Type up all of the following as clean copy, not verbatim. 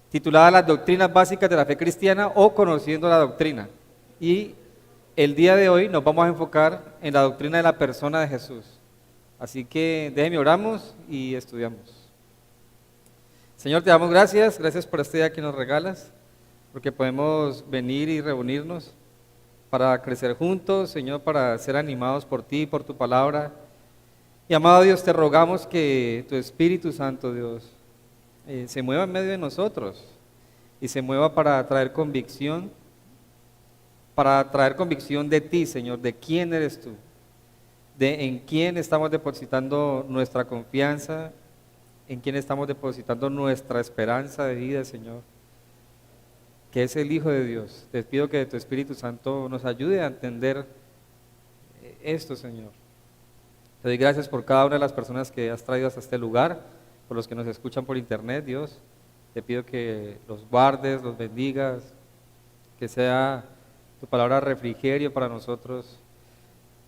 titulada Las doctrinas básicas de la fe cristiana o Conociendo la doctrina. Y el día de hoy nos vamos a enfocar en la doctrina de la persona de Jesús. Así que déjenme oramos y estudiamos. Señor, te damos gracias por este día que nos regalas, porque podemos venir y reunirnos para crecer juntos, Señor, para ser animados por ti, por tu palabra. Y amado Dios, te rogamos que tu Espíritu Santo, Dios, se mueva en medio de nosotros y se mueva para traer convicción de ti, Señor, de quién eres tú, de en quién estamos depositando nuestra confianza, en quién estamos depositando nuestra esperanza de vida, Señor, que es el Hijo de Dios. Te pido que tu Espíritu Santo nos ayude a entender esto, Señor. Te doy gracias por cada una de las personas que has traído hasta este lugar, por los que nos escuchan por internet, Dios. Te pido que los guardes, los bendigas, que sea tu palabra refrigerio para nosotros.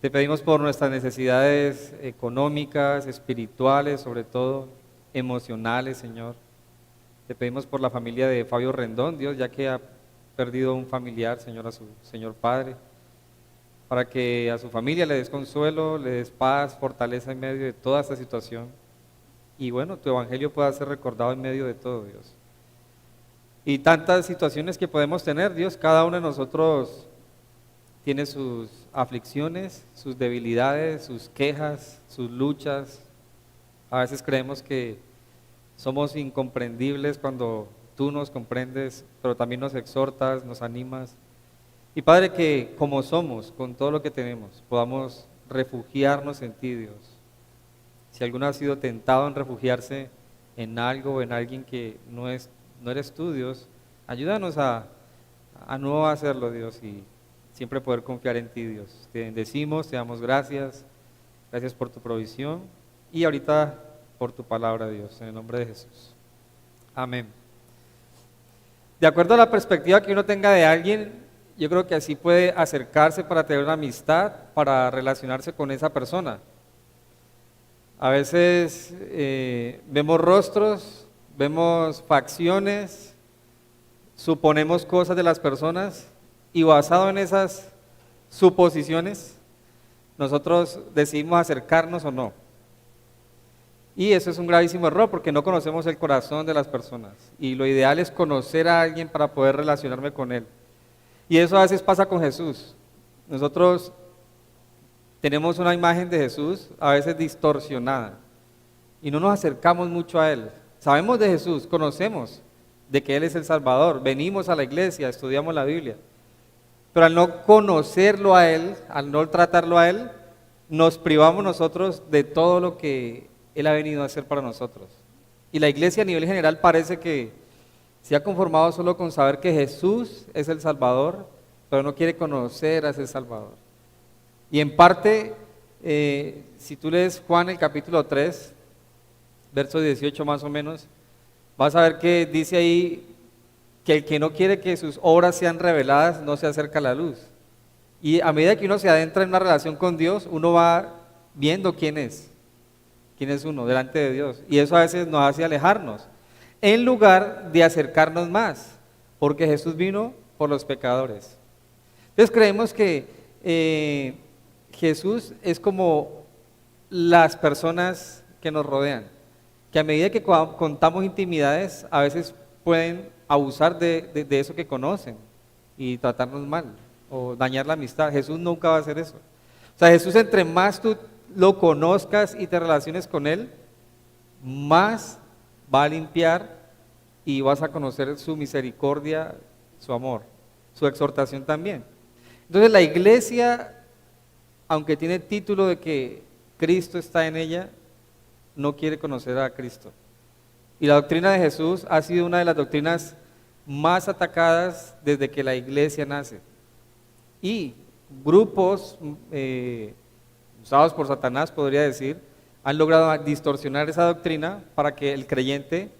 Te pedimos por nuestras necesidades económicas, espirituales, sobre todo emocionales, Señor. Te pedimos por la familia de Fabio Rendón, Dios, ya que ha perdido un familiar, Señor, a su Señor Padre, para que a su familia le des consuelo, le des paz, fortaleza en medio de toda esta situación. Y bueno, tu evangelio pueda ser recordado en medio de todo, Dios. Y tantas situaciones que podemos tener, Dios, cada uno de nosotros tiene sus aflicciones, sus debilidades, sus quejas, sus luchas. A veces creemos que somos incomprendibles cuando tú nos comprendes, pero también nos exhortas, nos animas. Y Padre, que como somos, con todo lo que tenemos, podamos refugiarnos en ti, Dios. Si alguno ha sido tentado en refugiarse en algo o en alguien que no eres tú, Dios, ayúdanos a no hacerlo, Dios, y siempre poder confiar en ti, Dios. Te bendecimos, te damos gracias por tu provisión y ahorita por tu palabra, Dios, en el nombre de Jesús. Amén. De acuerdo a la perspectiva que uno tenga de alguien, yo creo que así puede acercarse para tener una amistad, para relacionarse con esa persona. A veces vemos rostros, vemos facciones, suponemos cosas de las personas y basado en esas suposiciones, nosotros decidimos acercarnos o no. Y eso es un gravísimo error porque no conocemos el corazón de las personas. Y lo ideal es conocer a alguien para poder relacionarme con él. Y eso a veces pasa con Jesús. Nosotros tenemos una imagen de Jesús a veces distorsionada y no nos acercamos mucho a Él. Sabemos de Jesús, conocemos de que Él es el Salvador, venimos a la iglesia, estudiamos la Biblia, pero al no conocerlo a Él, al no tratarlo a Él, nos privamos nosotros de todo lo que Él ha venido a hacer para nosotros. Y la iglesia a nivel general parece que se ha conformado solo con saber que Jesús es el Salvador, pero no quiere conocer a ese Salvador. Y en parte, si tú lees Juan el capítulo 3, verso 18 más o menos, vas a ver que dice ahí que el que no quiere que sus obras sean reveladas no se acerca a la luz. Y a medida que uno se adentra en una relación con Dios, uno va viendo quién es uno delante de Dios. Y eso a veces nos hace alejarnos, en lugar de acercarnos más, porque Jesús vino por los pecadores. Entonces creemos que Jesús es como las personas que nos rodean, que a medida que contamos intimidades, a veces pueden abusar de eso que conocen y tratarnos mal o dañar la amistad. Jesús nunca va a hacer eso. O sea, Jesús, entre más tú lo conozcas y te relaciones con Él, más va a limpiar y vas a conocer su misericordia, su amor, su exhortación también. Entonces la iglesia, aunque tiene título de que Cristo está en ella, no quiere conocer a Cristo. Y la doctrina de Jesús ha sido una de las doctrinas más atacadas desde que la iglesia nace. Y grupos usados por Satanás, podría decir, han logrado distorsionar esa doctrina para que el creyente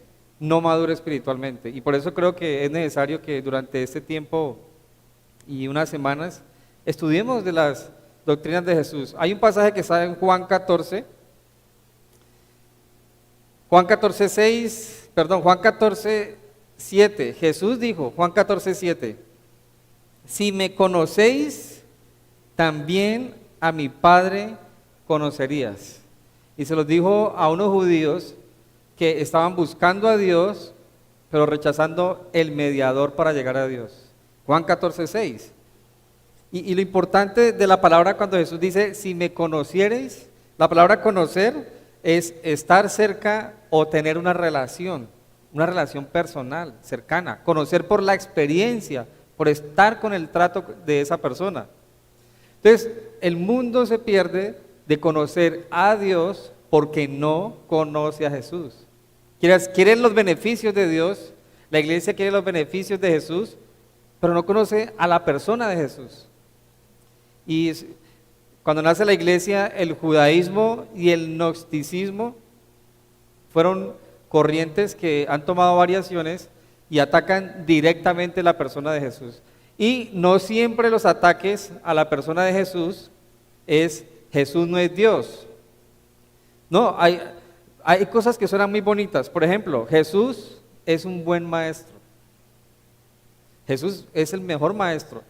no madure espiritualmente. Y por eso creo que es necesario que durante este tiempo y unas semanas estudiemos de las doctrinas de Jesús. Hay un pasaje que está en Juan 14, 6, perdón, Juan 14:7. Jesús dijo, Juan 14:7, si me conocéis, también a mi Padre conocerías. Y se los dijo a unos judíos que estaban buscando a Dios, pero rechazando el mediador para llegar a Dios. Juan 14:6. Y lo importante de la palabra cuando Jesús dice, si me conociereis, la palabra conocer es estar cerca o tener una relación personal, cercana. Conocer por la experiencia, por estar con el trato de esa persona. Entonces, el mundo se pierde de conocer a Dios porque no conoce a Jesús. Quiere los beneficios de Dios, la iglesia quiere los beneficios de Jesús, pero no conoce a la persona de Jesús. Y cuando nace la iglesia, el judaísmo y el gnosticismo fueron corrientes que han tomado variaciones y atacan directamente la persona de Jesús. Y no siempre los ataques a la persona de Jesús es Jesús no es Dios. No, hay cosas que suenan muy bonitas. Por ejemplo, Jesús es un buen maestro. Jesús es el mejor maestro.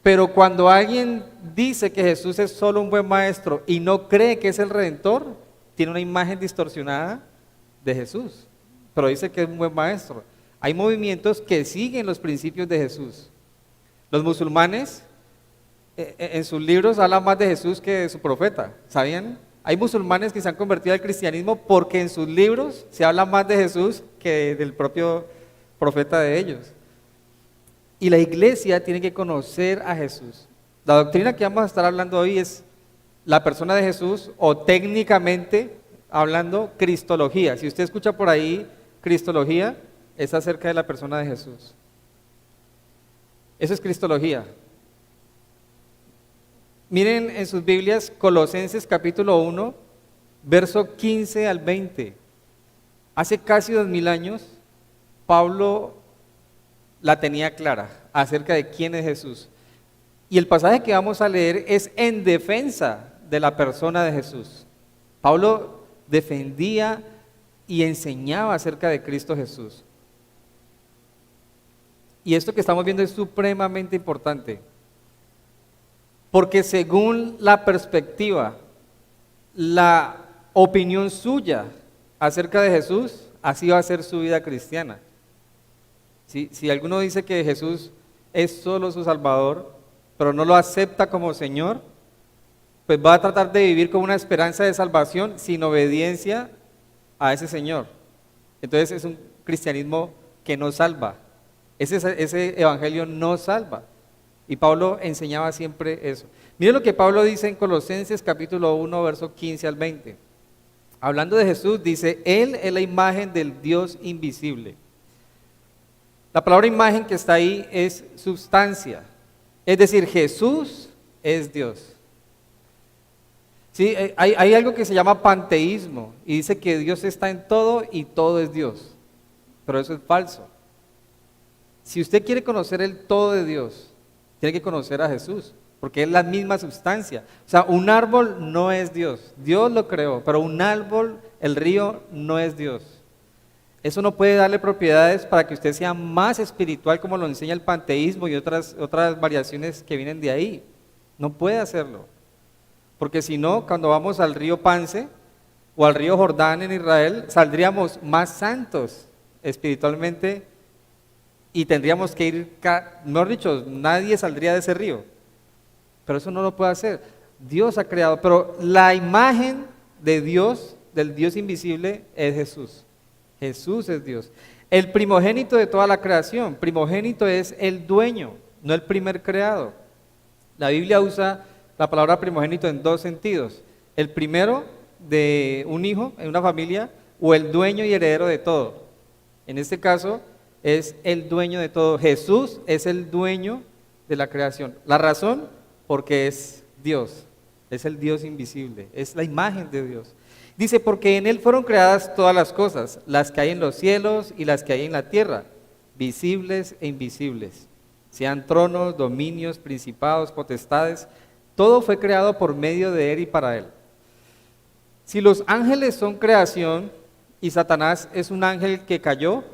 Pero cuando alguien dice que Jesús es solo un buen maestro y no cree que es el Redentor, tiene una imagen distorsionada de Jesús. Pero dice que es un buen maestro. Hay movimientos que siguen los principios de Jesús. Los musulmanes en sus libros hablan más de Jesús que de su profeta. ¿Sabían? Hay musulmanes que se han convertido al cristianismo porque en sus libros se habla más de Jesús que del propio profeta de ellos. Y la iglesia tiene que conocer a Jesús. La doctrina que vamos a estar hablando hoy es la persona de Jesús, o técnicamente hablando, cristología. Si usted escucha por ahí cristología, es acerca de la persona de Jesús. Eso es cristología. Miren en sus Biblias Colosenses capítulo 1, verso 15 al 20. Hace casi 2000 años, Pablo la tenía clara acerca de quién es Jesús. Y el pasaje que vamos a leer es en defensa de la persona de Jesús. Pablo defendía y enseñaba acerca de Cristo Jesús. Y esto que estamos viendo es supremamente importante, porque según la perspectiva, la opinión suya acerca de Jesús, así va a ser su vida cristiana. Si alguno dice que Jesús es solo su Salvador, pero no lo acepta como Señor, pues va a tratar de vivir con una esperanza de salvación sin obediencia a ese Señor. Entonces es un cristianismo que no salva. Ese evangelio no salva. Y Pablo enseñaba siempre eso. Miren lo que Pablo dice en Colosenses capítulo 1, verso 15 al 20. Hablando de Jesús, dice, Él es la imagen del Dios invisible. La palabra imagen que está ahí es sustancia. Es decir, Jesús es Dios. Sí, hay algo que se llama panteísmo y dice que Dios está en todo y todo es Dios. Pero eso es falso. Si usted quiere conocer el todo de Dios, tiene que conocer a Jesús, porque es la misma sustancia. O sea, un árbol no es Dios. Dios lo creó, pero un árbol, el río, no es Dios. Eso no puede darle propiedades para que usted sea más espiritual como lo enseña el panteísmo y otras variaciones que vienen de ahí. No puede hacerlo. Porque si no, cuando vamos al río Pance o al río Jordán en Israel, saldríamos más santos espiritualmente y tendríamos que ir, mejor dicho, nadie saldría de ese río. Pero eso no lo puede hacer. Dios ha creado, pero la imagen de Dios, del Dios invisible, es Jesús. Jesús es Dios. El primogénito de toda la creación. Primogénito es el dueño, no el primer creado. La Biblia usa la palabra primogénito en dos sentidos. El primero de un hijo en una familia, o el dueño y heredero de todo. En este caso es el dueño de todo. Jesús es el dueño de la creación. La razón, porque es Dios, es el Dios invisible, es la imagen de Dios. Dice, porque en Él fueron creadas todas las cosas, las que hay en los cielos y las que hay en la tierra, visibles e invisibles, sean tronos, dominios, principados, potestades, todo fue creado por medio de Él y para Él. Si los ángeles son creación, y Satanás es un ángel que cayó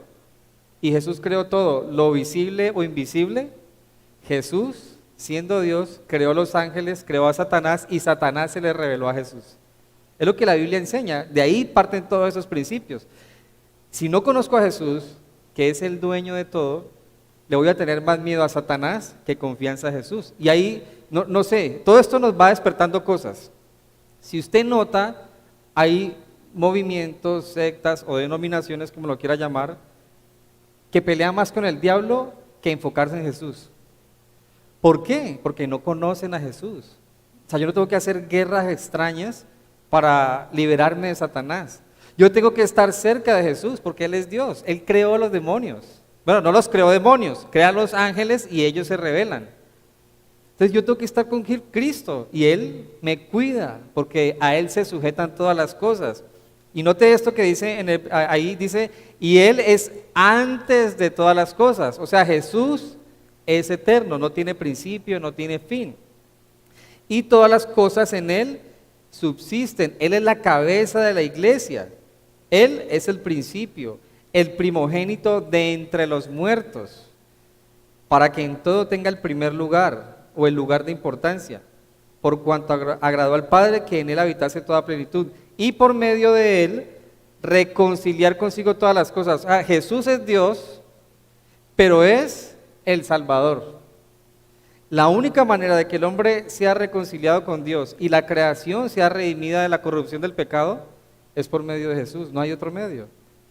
y Jesús creó todo, lo visible o invisible. Jesús, siendo Dios, creó los ángeles, creó a Satanás y Satanás se le reveló a Jesús. Es lo que la Biblia enseña, de ahí parten todos esos principios. Si no conozco a Jesús, que es el dueño de todo, le voy a tener más miedo a Satanás que confianza a Jesús. Y ahí, no sé, todo esto nos va despertando cosas. Si usted nota, hay movimientos, sectas o denominaciones, como lo quiera llamar, que pelean más con el diablo que enfocarse en Jesús. ¿Por qué? Porque no conocen a Jesús. O sea, yo no tengo que hacer guerras extrañas para liberarme de Satanás. Yo tengo que estar cerca de Jesús porque Él es Dios. Él creó a los demonios. Bueno, no los creó demonios, crea a los ángeles y ellos se rebelan. Entonces yo tengo que estar con Cristo y Él me cuida porque a Él se sujetan todas las cosas. Y note esto que dice, ahí dice, y Él es antes de todas las cosas. O sea, Jesús es eterno, no tiene principio, no tiene fin. Y todas las cosas en Él subsisten. Él es la cabeza de la iglesia. Él es el principio, el primogénito de entre los muertos, para que en todo tenga el primer lugar o el lugar de importancia, por cuanto agradó al Padre que en Él habitase toda plenitud, y por medio de Él reconciliar consigo todas las cosas. Jesús es Dios, pero es el Salvador. La única manera de que el hombre sea reconciliado con Dios y la creación sea redimida de la corrupción del pecado es por medio de Jesús, no hay otro medio,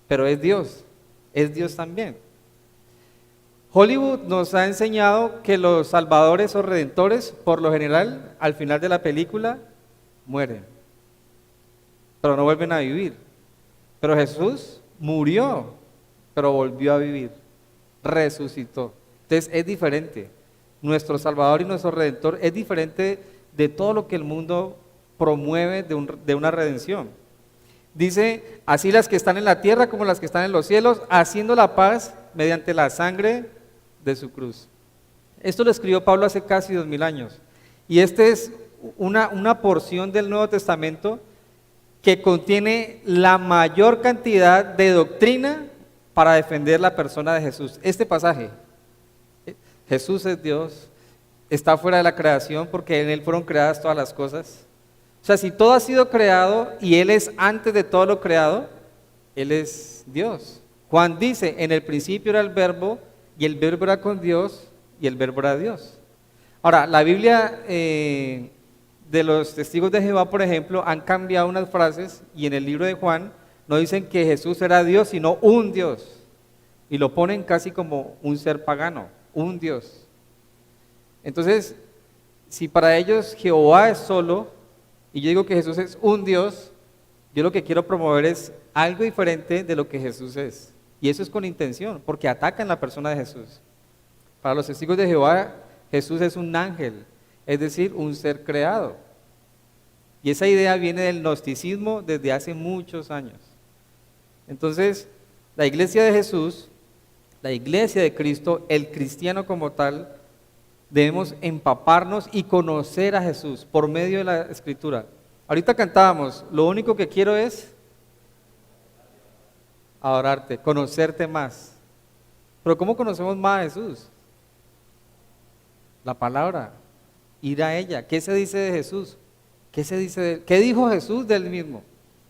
pero es Dios también. Hollywood nos ha enseñado que los salvadores o redentores, por lo general, al final de la película, mueren, pero no vuelven a vivir. Pero Jesús murió, pero volvió a vivir, resucitó. Entonces es diferente. Nuestro Salvador y nuestro Redentor es diferente de todo lo que el mundo promueve de una redención. Dice, así las que están en la tierra como las que están en los cielos, haciendo la paz mediante la sangre de su cruz. Esto lo escribió Pablo hace casi 2000 años. Y esta es una porción del Nuevo Testamento que contiene la mayor cantidad de doctrina para defender la persona de Jesús. Este pasaje, Jesús es Dios, está fuera de la creación porque en Él fueron creadas todas las cosas. O sea, si todo ha sido creado y Él es antes de todo lo creado, Él es Dios. Juan dice, en el principio era el verbo y el verbo era con Dios y el verbo era Dios. Ahora, la Biblia de los testigos de Jehová, por ejemplo, han cambiado unas frases y en el libro de Juan no dicen que Jesús era Dios, sino un Dios. Y lo ponen casi como un ser pagano, un Dios. Entonces, si para ellos Jehová es solo, y yo digo que Jesús es un Dios, yo lo que quiero promover es algo diferente de lo que Jesús es. Y eso es con intención, porque atacan la persona de Jesús. Para los testigos de Jehová, Jesús es un ángel, es decir, un ser creado. Y esa idea viene del gnosticismo desde hace muchos años. Entonces, la iglesia de Jesús, la iglesia de Cristo, el cristiano como tal, debemos empaparnos y conocer a Jesús por medio de la Escritura. Ahorita cantábamos, lo único que quiero es adorarte, conocerte más. Pero ¿cómo conocemos más a Jesús? La palabra, ir a ella. ¿Qué se dice de Jesús? ¿Qué se dice de él? ¿Qué dijo Jesús de él mismo?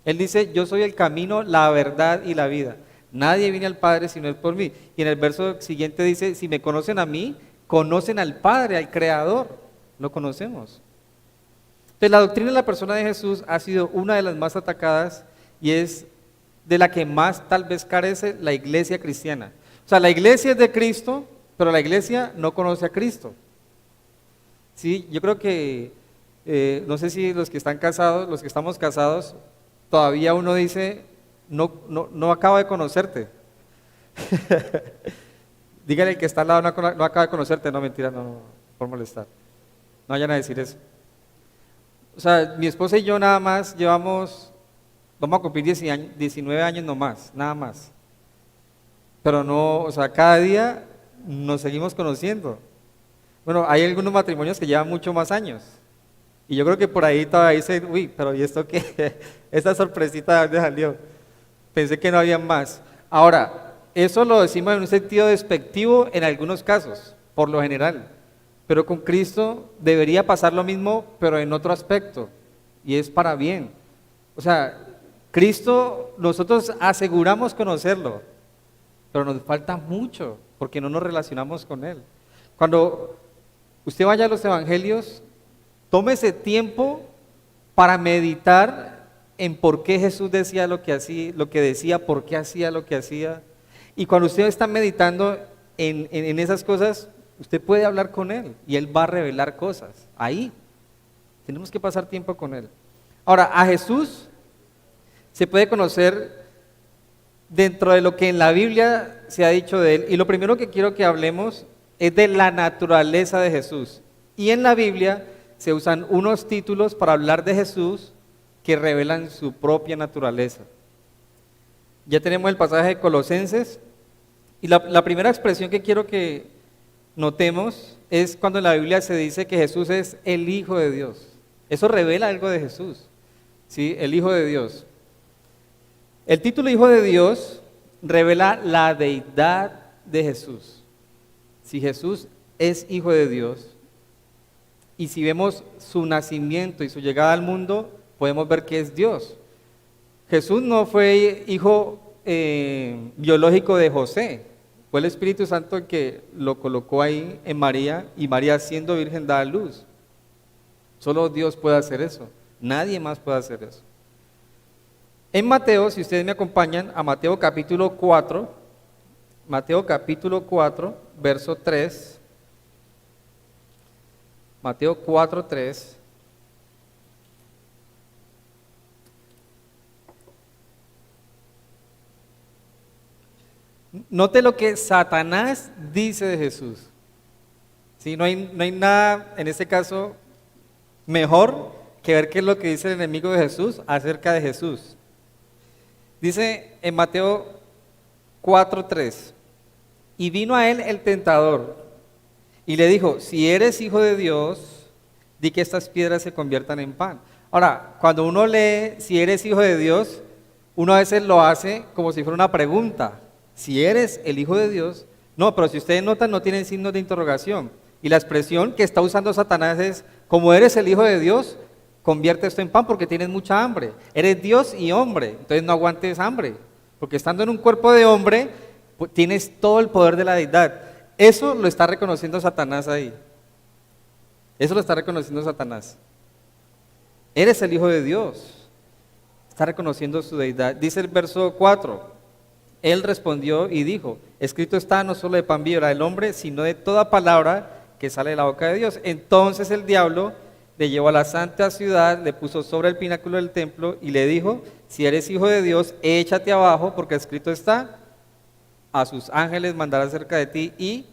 Él dice, yo soy el camino, la verdad y la vida. Nadie viene al Padre si no es por mí. Y en el verso siguiente dice, si me conocen a mí, conocen al Padre, al Creador. Lo conocemos. Entonces la doctrina de la persona de Jesús ha sido una de las más atacadas y es de la que más tal vez carece la iglesia cristiana. O sea, la iglesia es de Cristo, pero la iglesia no conoce a Cristo. Sí, yo creo que, no sé si los que están casados, los que estamos casados, todavía uno dice, no acabo de conocerte. Dígale al que está al lado, no acaba de conocerte, no, mentira, no, por molestar. No vayan a decir eso. O sea, mi esposa y yo nada más vamos a cumplir 19 años nomás, nada más. Pero no, o sea, cada día nos seguimos conociendo. Bueno, hay algunos matrimonios que llevan mucho más años. Y yo creo que por ahí todavía dicen, uy, pero ¿y esto qué? Esta sorpresita de dónde salió. Pensé que no había más. Ahora, eso lo decimos en un sentido despectivo en algunos casos, por lo general. Pero con Cristo debería pasar lo mismo, pero en otro aspecto, y es para bien. O sea, Cristo, nosotros aseguramos conocerlo, pero nos falta mucho, porque no nos relacionamos con Él. Cuando usted vaya a los evangelios, tómese tiempo para meditar en por qué Jesús decía lo que hacía, lo que decía, por qué hacía lo que hacía. Y cuando usted está meditando en esas cosas, usted puede hablar con Él y Él va a revelar cosas. Ahí tenemos que pasar tiempo con Él. Ahora, a Jesús se puede conocer dentro de lo que en la Biblia se ha dicho de Él. Y lo primero que quiero que hablemos es de la naturaleza de Jesús. Y en la Biblia se usan unos títulos para hablar de Jesús que revelan su propia naturaleza. Ya tenemos el pasaje de Colosenses, y la primera expresión que quiero que notemos es cuando en la Biblia se dice que Jesús es el Hijo de Dios. Eso revela algo de Jesús, ¿sí? El Hijo de Dios. El título Hijo de Dios revela la deidad de Jesús. Si Jesús es Hijo de Dios, y si vemos su nacimiento y su llegada al mundo, podemos ver que es Dios. Jesús no fue hijo biológico de José, fue el Espíritu Santo el que lo colocó ahí en María, y María siendo virgen da a luz. Solo Dios puede hacer eso, nadie más puede hacer eso. En Mateo, si ustedes me acompañan a Mateo capítulo 4, verso 3, Mateo 4, 3. Note lo que Satanás dice de Jesús. ¿Sí? No hay nada, en este caso, mejor que ver qué es lo que dice el enemigo de Jesús acerca de Jesús. Dice en Mateo 4:3, y vino a él el tentador y le dijo, si eres hijo de Dios, di que estas piedras se conviertan en pan. Ahora, cuando uno lee si eres hijo de Dios, uno a veces lo hace como si fuera una pregunta. Si eres el Hijo de Dios, no, pero si ustedes notan, no tienen signos de interrogación. Y la expresión que está usando Satanás es, como eres el Hijo de Dios, convierte esto en pan porque tienes mucha hambre. Eres Dios y hombre, entonces no aguantes hambre, porque estando en un cuerpo de hombre, pues, tienes todo el poder de la deidad. Eso lo está reconociendo Satanás ahí. Eso lo está reconociendo Satanás. Eres el Hijo de Dios. Está reconociendo su deidad. Dice el verso 4. Él respondió y dijo, escrito está, no solo de pan vivirá el hombre, sino de toda palabra que sale de la boca de Dios. Entonces el diablo le llevó a la santa ciudad, le puso sobre el pináculo del templo y le dijo, si eres hijo de Dios, échate abajo, porque escrito está, a sus ángeles mandará cerca de ti y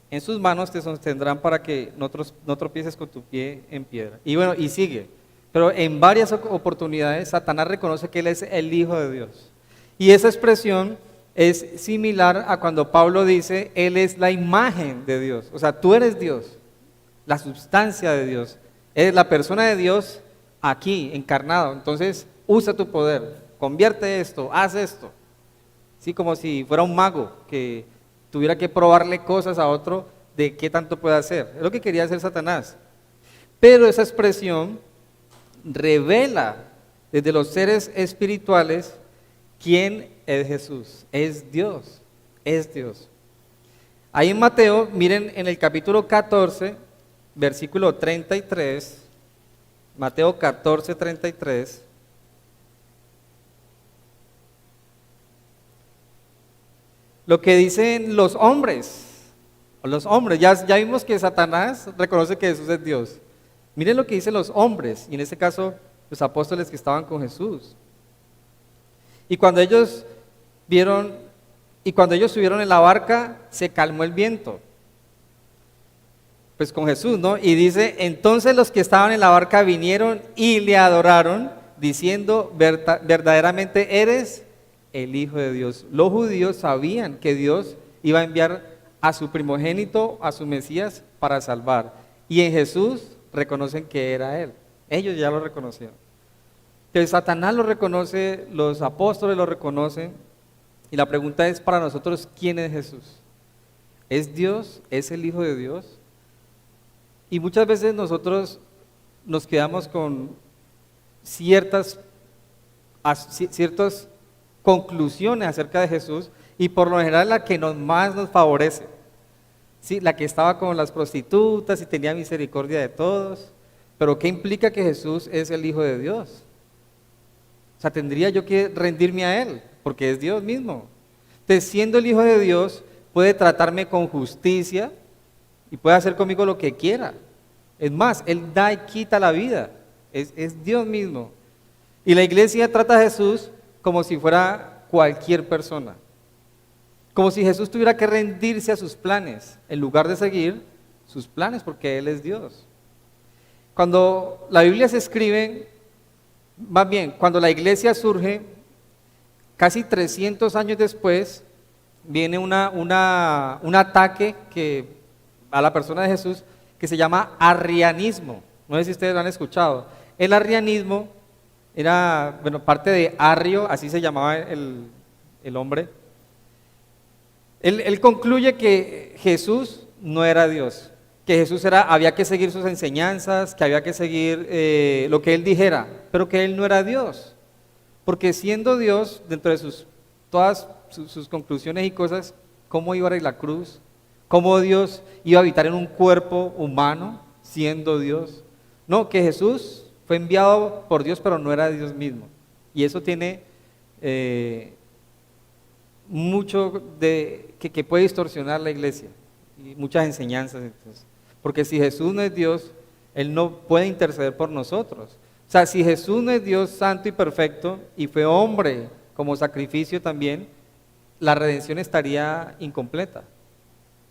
en sus manos te sostendrán para que no tropieces con tu pie en piedra. Y bueno, y sigue. Pero en varias oportunidades Satanás reconoce que él es el Hijo de Dios. Y esa expresión es similar a cuando Pablo dice, Él es la imagen de Dios. O sea, tú eres Dios, la sustancia de Dios. Eres la persona de Dios aquí, encarnado. Entonces, usa tu poder, convierte esto, haz esto. Sí, como si fuera un mago que tuviera que probarle cosas a otro de qué tanto puede hacer. Es lo que quería hacer Satanás. Pero esa expresión revela desde los seres espirituales ¿quién es Jesús? Es Dios, es Dios. Ahí en Mateo, miren en el capítulo 14, versículo 33, Mateo 14, 33, lo que dicen los hombres, ya vimos que Satanás reconoce que Jesús es Dios. Miren lo que dicen los hombres, y en este caso los apóstoles que estaban con Jesús. Y cuando ellos subieron en la barca, se calmó el viento. Pues con Jesús, ¿no? Y dice, entonces los que estaban en la barca vinieron y le adoraron, diciendo, verdaderamente eres el Hijo de Dios. Los judíos sabían que Dios iba a enviar a su primogénito, a su Mesías, para salvar. Y en Jesús reconocen que era Él. Ellos ya lo reconocieron. Que Satanás lo reconoce, los apóstoles lo reconocen, y la pregunta es para nosotros, ¿quién es Jesús? ¿Es Dios? ¿Es el Hijo de Dios? Y muchas veces nosotros nos quedamos con ciertas conclusiones acerca de Jesús, y por lo general la que más nos favorece, ¿sí? La que estaba con las prostitutas y tenía misericordia de todos. Pero ¿qué implica que Jesús es el Hijo de Dios? O sea, tendría yo que rendirme a Él, porque es Dios mismo. Entonces, siendo el Hijo de Dios, puede tratarme con justicia y puede hacer conmigo lo que quiera. Es más, Él da y quita la vida. Es Dios mismo. Y la iglesia trata a Jesús como si fuera cualquier persona. Como si Jesús tuviera que rendirse a sus planes, en lugar de seguir sus planes, porque Él es Dios. Cuando la Biblia se escribe, más bien, cuando la iglesia surge, casi 300 años después, viene un ataque a la persona de Jesús que se llama arrianismo. No sé si ustedes lo han escuchado. El arrianismo era, parte de Arrio, así se llamaba el hombre. Él concluye que Jesús no era Dios, que Jesús había que seguir sus enseñanzas, que había que seguir lo que Él dijera, pero que Él no era Dios. Porque siendo Dios, dentro de todas sus conclusiones y cosas, ¿cómo iba a ir la cruz? ¿Cómo Dios iba a habitar en un cuerpo humano siendo Dios? No, que Jesús fue enviado por Dios, pero no era Dios mismo. Y eso tiene mucho que puede distorsionar la iglesia y muchas enseñanzas. Entonces. Porque si Jesús no es Dios, Él no puede interceder por nosotros. O sea, si Jesús no es Dios santo y perfecto y fue hombre como sacrificio también, la redención estaría incompleta.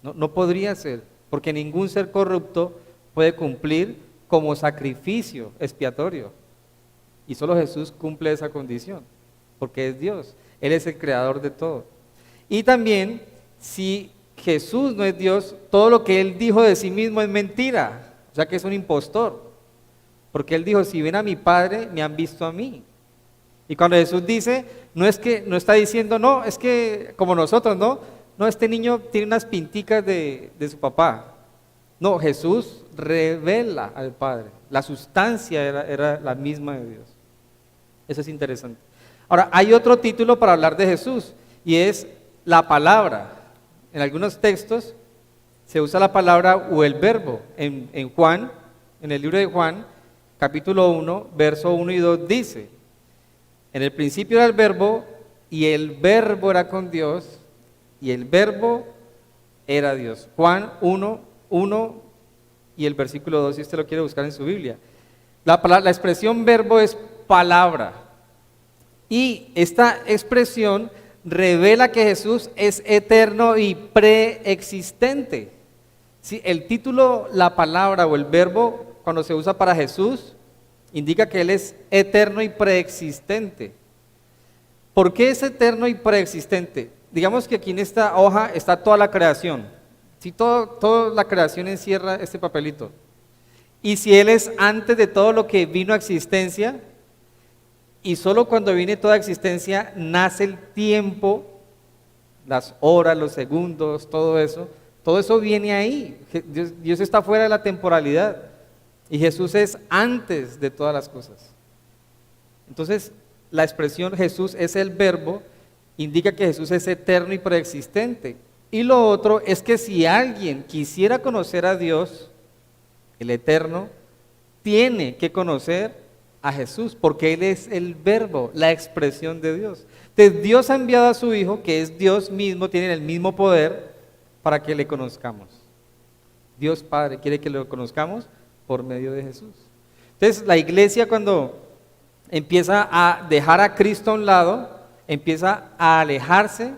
No podría ser, porque ningún ser corrupto puede cumplir como sacrificio expiatorio. Y solo Jesús cumple esa condición, porque es Dios. Él es el creador de todo. Y también, si Jesús no es Dios, todo lo que Él dijo de sí mismo es mentira. O sea que es un impostor. Porque Él dijo, si ven a mi Padre, me han visto a mí. Y cuando Jesús dice, no está diciendo, no, es que como nosotros, no, este niño tiene unas pinticas de su papá. No, Jesús revela al Padre. La sustancia era la misma de Dios. Eso es interesante. Ahora, hay otro título para hablar de Jesús, y es la palabra. En algunos textos se usa la palabra o el verbo. En Juan, en el libro de Juan, capítulo 1, verso 1 y 2 dice, en el principio era el verbo, y el verbo era con Dios, y el verbo era Dios. Juan 1, 1 y el versículo 2, si usted lo quiere buscar en su Biblia. La expresión verbo es palabra, y esta expresión revela que Jesús es eterno y preexistente. ¿Sí? El título, la palabra o el verbo, cuando se usa para Jesús, indica que Él es eterno y preexistente. ¿Por qué es eterno y preexistente? Digamos que aquí en esta hoja está toda la creación. Si toda la creación encierra este papelito. Y si Él es antes de todo lo que vino a existencia, y solo cuando viene toda existencia nace el tiempo, las horas, los segundos, todo eso viene ahí. Dios está fuera de la temporalidad y Jesús es antes de todas las cosas. Entonces, la expresión Jesús es el verbo indica que Jesús es eterno y preexistente. Y lo otro es que si alguien quisiera conocer a Dios, el eterno, tiene que conocer a Jesús, porque Él es el verbo, la expresión de Dios. Entonces Dios ha enviado a su Hijo, que es Dios mismo, tiene el mismo poder, para que le conozcamos. Dios Padre quiere que lo conozcamos por medio de Jesús. Entonces la iglesia, cuando empieza a dejar a Cristo a un lado, empieza a alejarse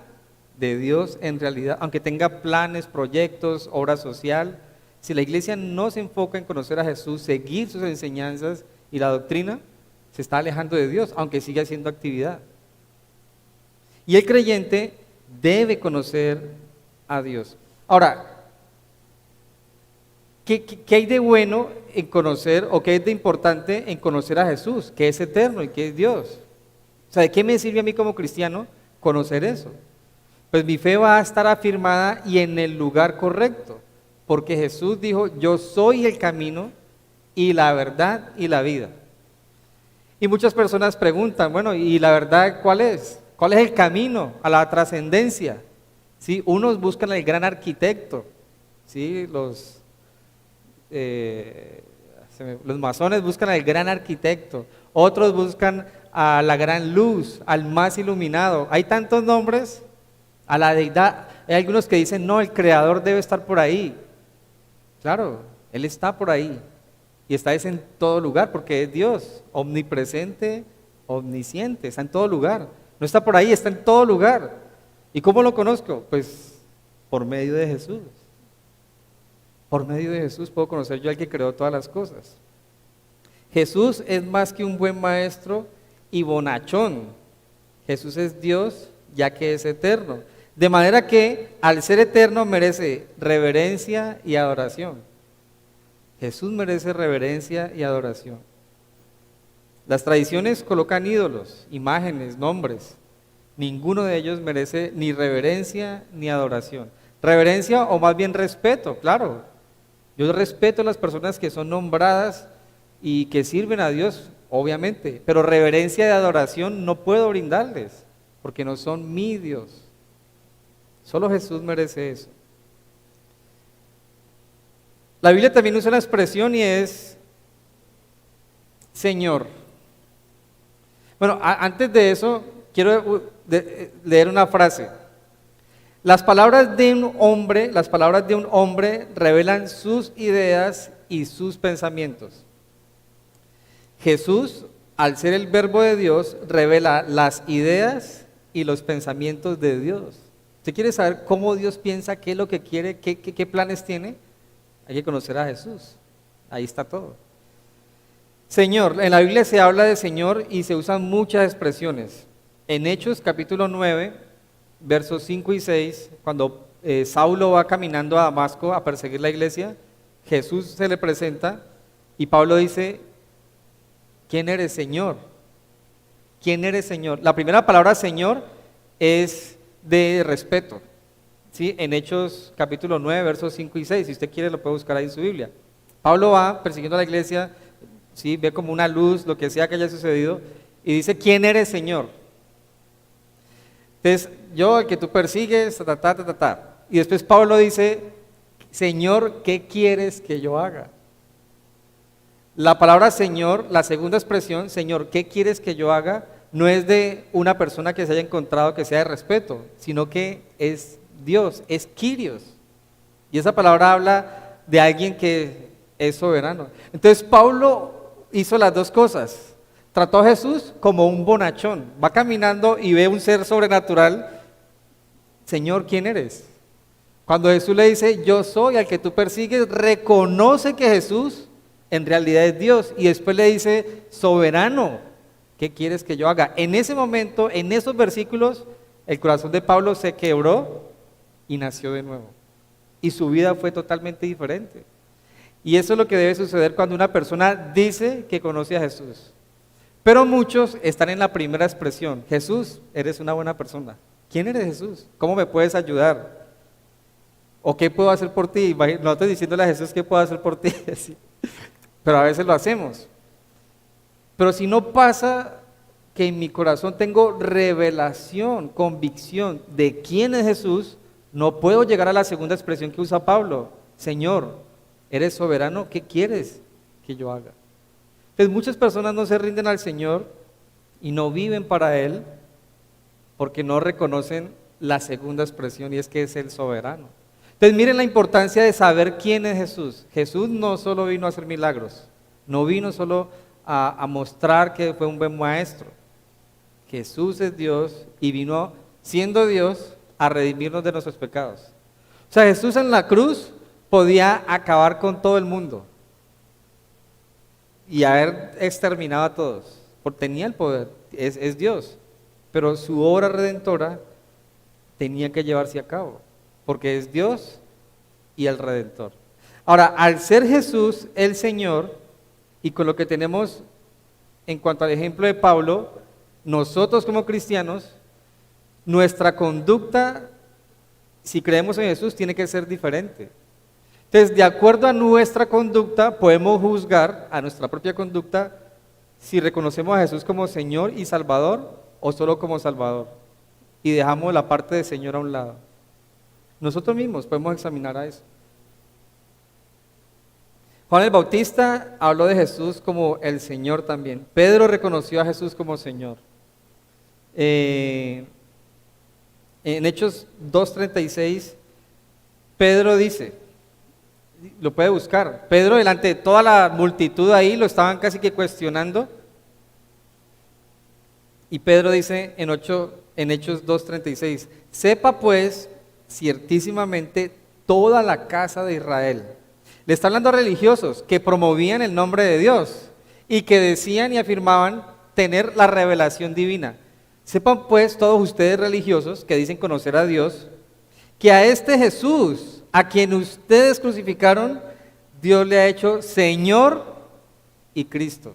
de Dios en realidad, aunque tenga planes, proyectos, obra social. Si la iglesia no se enfoca en conocer a Jesús, seguir sus enseñanzas y la doctrina, se está alejando de Dios, aunque siga haciendo actividad. Y el creyente debe conocer a Dios. Ahora, ¿Qué hay de bueno en conocer o qué es de importante en conocer a Jesús, que es eterno y que es Dios? O sea, ¿de qué me sirve a mí como cristiano conocer eso? Pues mi fe va a estar afirmada y en el lugar correcto, porque Jesús dijo, yo soy el camino y la verdad y la vida. Y muchas personas preguntan, bueno, ¿y la verdad cuál es? ¿Cuál es el camino a la trascendencia? ¿Sí? Unos buscan al gran arquitecto, ¿sí? Los masones buscan al gran arquitecto, otros buscan a la gran luz, al más iluminado. Hay tantos nombres, a la deidad. Hay algunos que dicen, no, el creador debe estar por ahí. Claro, él está por ahí y está en todo lugar porque es Dios, omnipresente, omnisciente, está en todo lugar. No está por ahí, está en todo lugar. ¿Y cómo lo conozco? Pues por medio de Jesús. Por medio de Jesús puedo conocer yo al que creó todas las cosas. Jesús es más que un buen maestro y bonachón. Jesús es Dios ya que es eterno. De manera que al ser eterno merece reverencia y adoración. Jesús merece reverencia y adoración. Las tradiciones colocan ídolos, imágenes, nombres. Ninguno de ellos merece ni reverencia ni adoración. Reverencia o más bien respeto, claro. Yo respeto a las personas que son nombradas y que sirven a Dios, obviamente, pero reverencia y adoración no puedo brindarles, porque no son mi Dios. Solo Jesús merece eso. La Biblia también usa una expresión y es Señor. Bueno, antes de eso, quiero leer una frase. Las palabras de un hombre revelan sus ideas y sus pensamientos. Jesús, al ser el verbo de Dios, revela las ideas y los pensamientos de Dios. ¿Usted quiere saber cómo Dios piensa, qué es lo que quiere, qué planes tiene? Hay que conocer a Jesús. Ahí está todo. Señor, en la Biblia se habla de Señor y se usan muchas expresiones. En Hechos capítulo 9, versos 5 y 6, cuando Saulo va caminando a Damasco a perseguir la iglesia, Jesús se le presenta y Pablo dice, ¿quién eres, Señor? ¿Quién eres, Señor? La primera palabra Señor es de respeto, ¿sí? En Hechos capítulo 9, versos 5 y 6, si usted quiere lo puede buscar ahí en su Biblia. Pablo va persiguiendo a la iglesia, ¿sí? Ve como una luz, lo que sea que haya sucedido, y dice, ¿quién eres, Señor? Entonces, yo, el que tú persigues, y después Pablo dice, Señor, ¿qué quieres que yo haga? La palabra Señor, la segunda expresión, Señor, ¿qué quieres que yo haga? No es de una persona que se haya encontrado que sea de respeto, sino que es Dios, es Kyrios. Y esa palabra habla de alguien que es soberano. Entonces Pablo hizo las dos cosas. Trató a Jesús como un bonachón. Va caminando y ve un ser sobrenatural. Señor, ¿quién eres? Cuando Jesús le dice, yo soy al que tú persigues, reconoce que Jesús en realidad es Dios. Y después le dice, soberano, ¿qué quieres que yo haga? En ese momento, en esos versículos, el corazón de Pablo se quebró y nació de nuevo. Y su vida fue totalmente diferente. Y eso es lo que debe suceder cuando una persona dice que conoce a Jesús. Pero muchos están en la primera expresión. Jesús, eres una buena persona. ¿Quién eres, Jesús? ¿Cómo me puedes ayudar? ¿O qué puedo hacer por ti? No estoy diciéndole a Jesús qué puedo hacer por ti. Pero a veces lo hacemos. Pero si no pasa que en mi corazón tengo revelación, convicción de quién es Jesús, no puedo llegar a la segunda expresión que usa Pablo. Señor, eres soberano, ¿qué quieres que yo haga? Entonces muchas personas no se rinden al Señor y no viven para Él porque no reconocen la segunda expresión y es que es el soberano. Entonces miren la importancia de saber quién es Jesús. Jesús no solo vino a hacer milagros, no vino solo a mostrar que fue un buen maestro. Jesús es Dios y vino siendo Dios a redimirnos de nuestros pecados. O sea, Jesús en la cruz podía acabar con todo el mundo y haber exterminado a todos, porque tenía el poder, es Dios, pero su obra redentora tenía que llevarse a cabo, porque es Dios y el Redentor. Ahora, al ser Jesús el Señor, y con lo que tenemos en cuanto al ejemplo de Pablo, nosotros como cristianos, nuestra conducta, si creemos en Jesús, tiene que ser diferente. Entonces, de acuerdo a nuestra conducta, podemos juzgar a nuestra propia conducta si reconocemos a Jesús como Señor y Salvador o solo como Salvador. Y dejamos la parte de Señor a un lado. Nosotros mismos podemos examinar a eso. Juan el Bautista habló de Jesús como el Señor también. Pedro reconoció a Jesús como Señor. En Hechos 2:36, Pedro dice, lo puede buscar, Pedro delante de toda la multitud ahí lo estaban casi que cuestionando, y Pedro dice en Hechos 2:36, sepa pues ciertísimamente toda la casa de Israel. Le está hablando a religiosos que promovían el nombre de Dios y que decían y afirmaban tener la revelación divina. Sepan pues todos ustedes religiosos que dicen conocer a Dios, que a este Jesús, a quien ustedes crucificaron, Dios le ha hecho Señor y Cristo.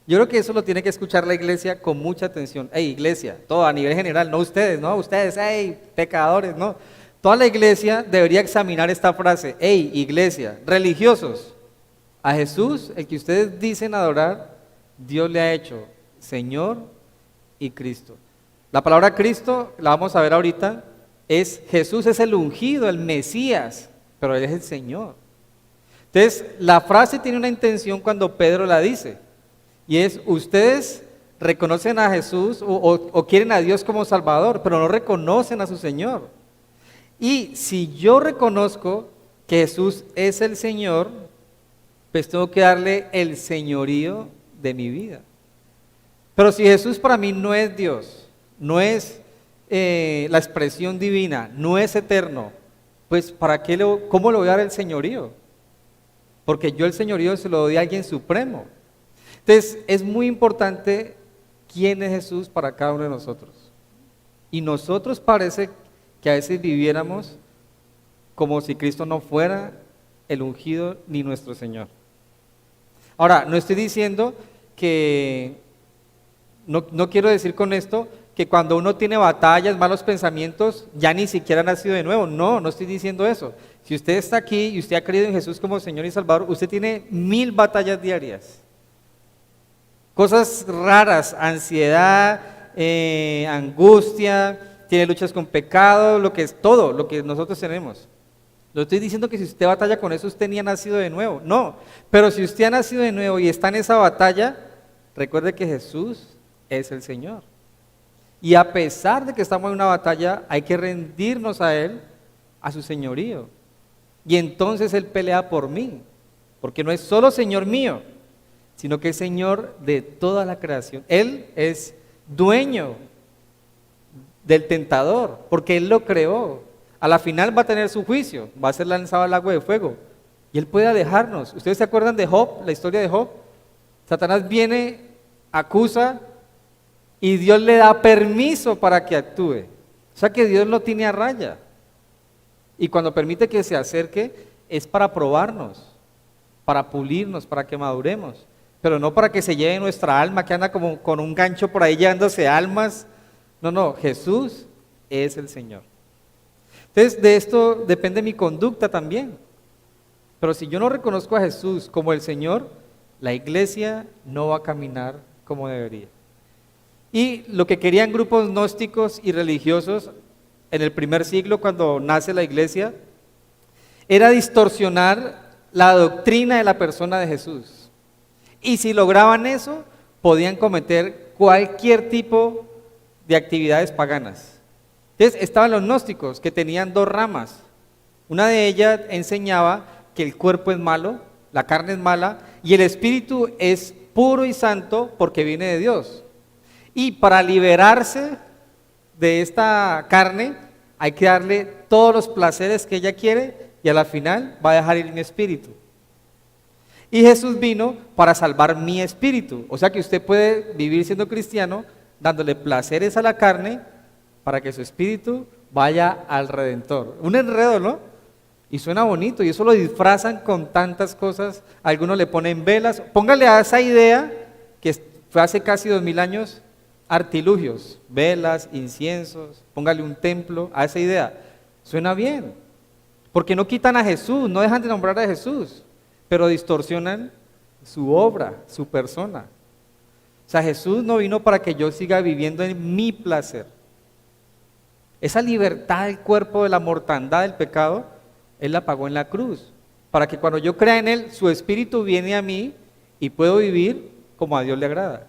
Yo creo que eso lo tiene que escuchar la iglesia con mucha atención. Hey, iglesia, todo a nivel general, no ustedes, hey, pecadores, no. Toda la iglesia debería examinar esta frase. Hey, iglesia, religiosos, a Jesús, el que ustedes dicen adorar, Dios le ha hecho Señor y Cristo. La palabra Cristo, la vamos a ver ahorita, Jesús es el ungido, el Mesías, pero Él es el Señor. Entonces, la frase tiene una intención cuando Pedro la dice, y es, ustedes reconocen a Jesús o quieren a Dios como Salvador, pero no reconocen a su Señor. Y si yo reconozco que Jesús es el Señor, pues tengo que darle el señorío de mi vida. Pero si Jesús para mí no es Dios, no es la expresión divina, no es eterno, pues ¿para qué cómo le voy a dar el señorío? Porque yo el señorío se lo doy a alguien supremo. Entonces es muy importante quién es Jesús para cada uno de nosotros. Y nosotros parece que a veces viviéramos como si Cristo no fuera el ungido ni nuestro Señor. Ahora, no estoy diciendo que, no quiero decir con esto que cuando uno tiene batallas, malos pensamientos, ya ni siquiera ha nacido de nuevo. No estoy diciendo eso. Si usted está aquí y usted ha creído en Jesús como Señor y Salvador, usted tiene 1000 batallas diarias. Cosas raras, ansiedad, angustia, tiene luchas con pecado, todo lo que nosotros tenemos. No estoy diciendo que si usted batalla con eso, usted ni ha nacido de nuevo. No, pero si usted ha nacido de nuevo y está en esa batalla, recuerde que Jesús es el Señor. Y a pesar de que estamos en una batalla, hay que rendirnos a Él, a su señorío. Y entonces Él pelea por mí, porque no es solo Señor mío, sino que es Señor de toda la creación. Él es dueño del tentador, porque Él lo creó. A la final va a tener su juicio, va a ser lanzado al lago de fuego. Y Él puede alejarnos. ¿Ustedes se acuerdan de Job, la historia de Job? Satanás viene, acusa, y Dios le da permiso para que actúe. O sea que Dios lo tiene a raya. Y cuando permite que se acerque, es para probarnos, para pulirnos, para que maduremos. Pero no para que se lleve nuestra alma, que anda como con un gancho por ahí llevándose almas. No, Jesús es el Señor. Entonces, de esto depende mi conducta también. Pero si yo no reconozco a Jesús como el Señor, la iglesia no va a caminar como debería. Y lo que querían grupos gnósticos y religiosos en el primer siglo, cuando nace la iglesia, era distorsionar la doctrina de la persona de Jesús. Y si lograban eso, podían cometer cualquier tipo de actividades paganas. Entonces estaban los gnósticos, que tenían 2 ramas. Una de ellas enseñaba que el cuerpo es malo, la carne es mala, y el espíritu es puro y santo porque viene de Dios. Y para liberarse de esta carne, hay que darle todos los placeres que ella quiere, y a la final va a dejar ir mi espíritu. Y Jesús vino para salvar mi espíritu. O sea que usted puede vivir siendo cristiano, dándole placeres a la carne, para que su espíritu vaya al Redentor. Un enredo, ¿no? Y suena bonito, y eso lo disfrazan con tantas cosas. Algunos le ponen velas. Póngale a esa idea, que fue hace casi 2000 años, artilugios, velas, inciensos, póngale un templo a esa idea. Suena bien, porque no quitan a Jesús, no dejan de nombrar a Jesús, pero distorsionan su obra, su persona. O sea, Jesús no vino para que yo siga viviendo en mi placer. Esa libertad del cuerpo de la mortandad del pecado, Él la pagó en la cruz, para que cuando yo crea en Él, su Espíritu viene a mí y puedo vivir como a Dios le agrada.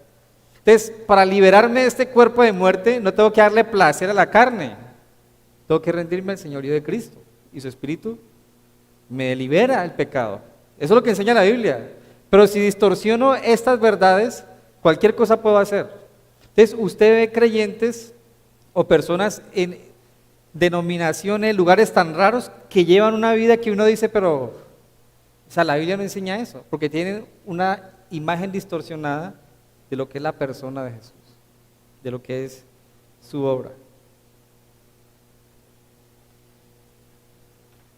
Entonces, para liberarme de este cuerpo de muerte, no tengo que darle placer a la carne, tengo que rendirme al señorío de Cristo, y su Espíritu me libera del pecado. Eso es lo que enseña la Biblia. Pero si distorsiono estas verdades, cualquier cosa puedo hacer. Entonces, usted ve creyentes o personas en denominaciones, lugares tan raros, que llevan una vida que uno dice, pero, o sea, la Biblia no enseña eso, porque tienen una imagen distorsionada de lo que es la persona de Jesús, de lo que es su obra.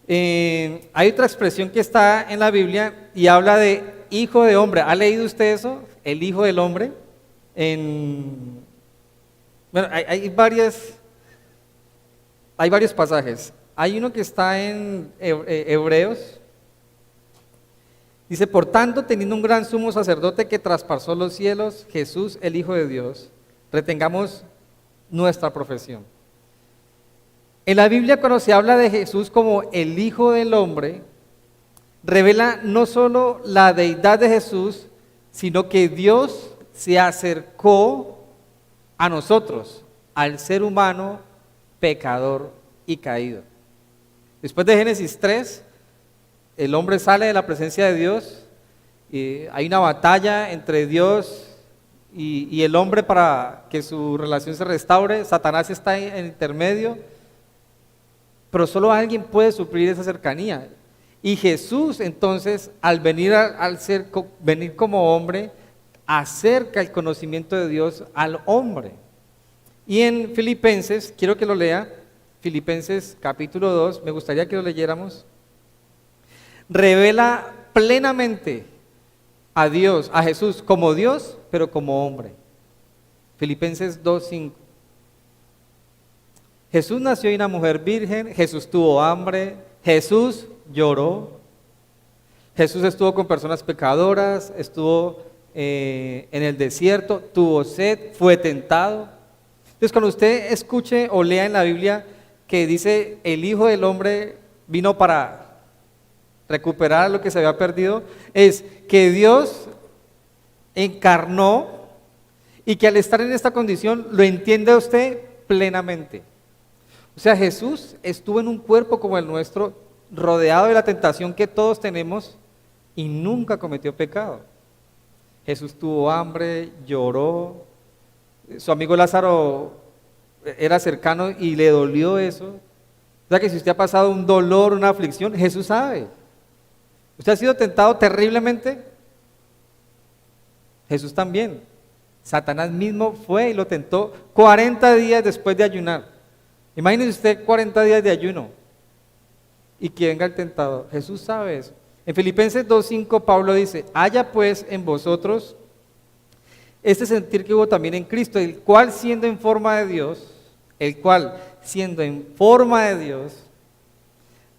Hay otra expresión que está en la Biblia y habla de hijo de hombre. ¿Ha leído usted eso? El hijo del hombre. Bueno, hay varios pasajes. Hay uno que está en Hebreos. Dice, por tanto, teniendo un gran sumo sacerdote que traspasó los cielos, Jesús, el Hijo de Dios, retengamos nuestra profesión. En la Biblia, cuando se habla de Jesús como el Hijo del Hombre, revela no solo la deidad de Jesús, sino que Dios se acercó a nosotros, al ser humano pecador y caído. Después de Génesis 3, el hombre sale de la presencia de Dios, y hay una batalla entre Dios y el hombre para que su relación se restaure. Satanás está en intermedio, pero solo alguien puede suplir esa cercanía. Y Jesús, entonces, al venir venir como hombre, acerca el conocimiento de Dios al hombre. Y en Filipenses, quiero que lo lea, Filipenses capítulo 2, me gustaría que lo leyéramos, revela plenamente a Dios, a Jesús, como Dios, pero como hombre. Filipenses 2:5. Jesús nació de una mujer virgen, Jesús tuvo hambre, Jesús lloró, Jesús estuvo con personas pecadoras, estuvo en el desierto, tuvo sed, fue tentado. Entonces, cuando usted escuche o lea en la Biblia que dice el Hijo del Hombre vino para recuperar lo que se había perdido, es que Dios encarnó y que al estar en esta condición lo entiende usted plenamente. O sea, Jesús estuvo en un cuerpo como el nuestro, rodeado de la tentación que todos tenemos y nunca cometió pecado. Jesús tuvo hambre, lloró, su amigo Lázaro era cercano y le dolió eso. O sea que si usted ha pasado un dolor, una aflicción, Jesús sabe. ¿Usted ha sido tentado terriblemente? Jesús también. Satanás mismo fue y lo tentó 40 días después de ayunar. Imagínese usted 40 días de ayuno y que venga el tentador. Jesús sabe eso. En Filipenses 2:5 Pablo dice, haya pues en vosotros este sentir que hubo también en Cristo, el cual siendo en forma de Dios,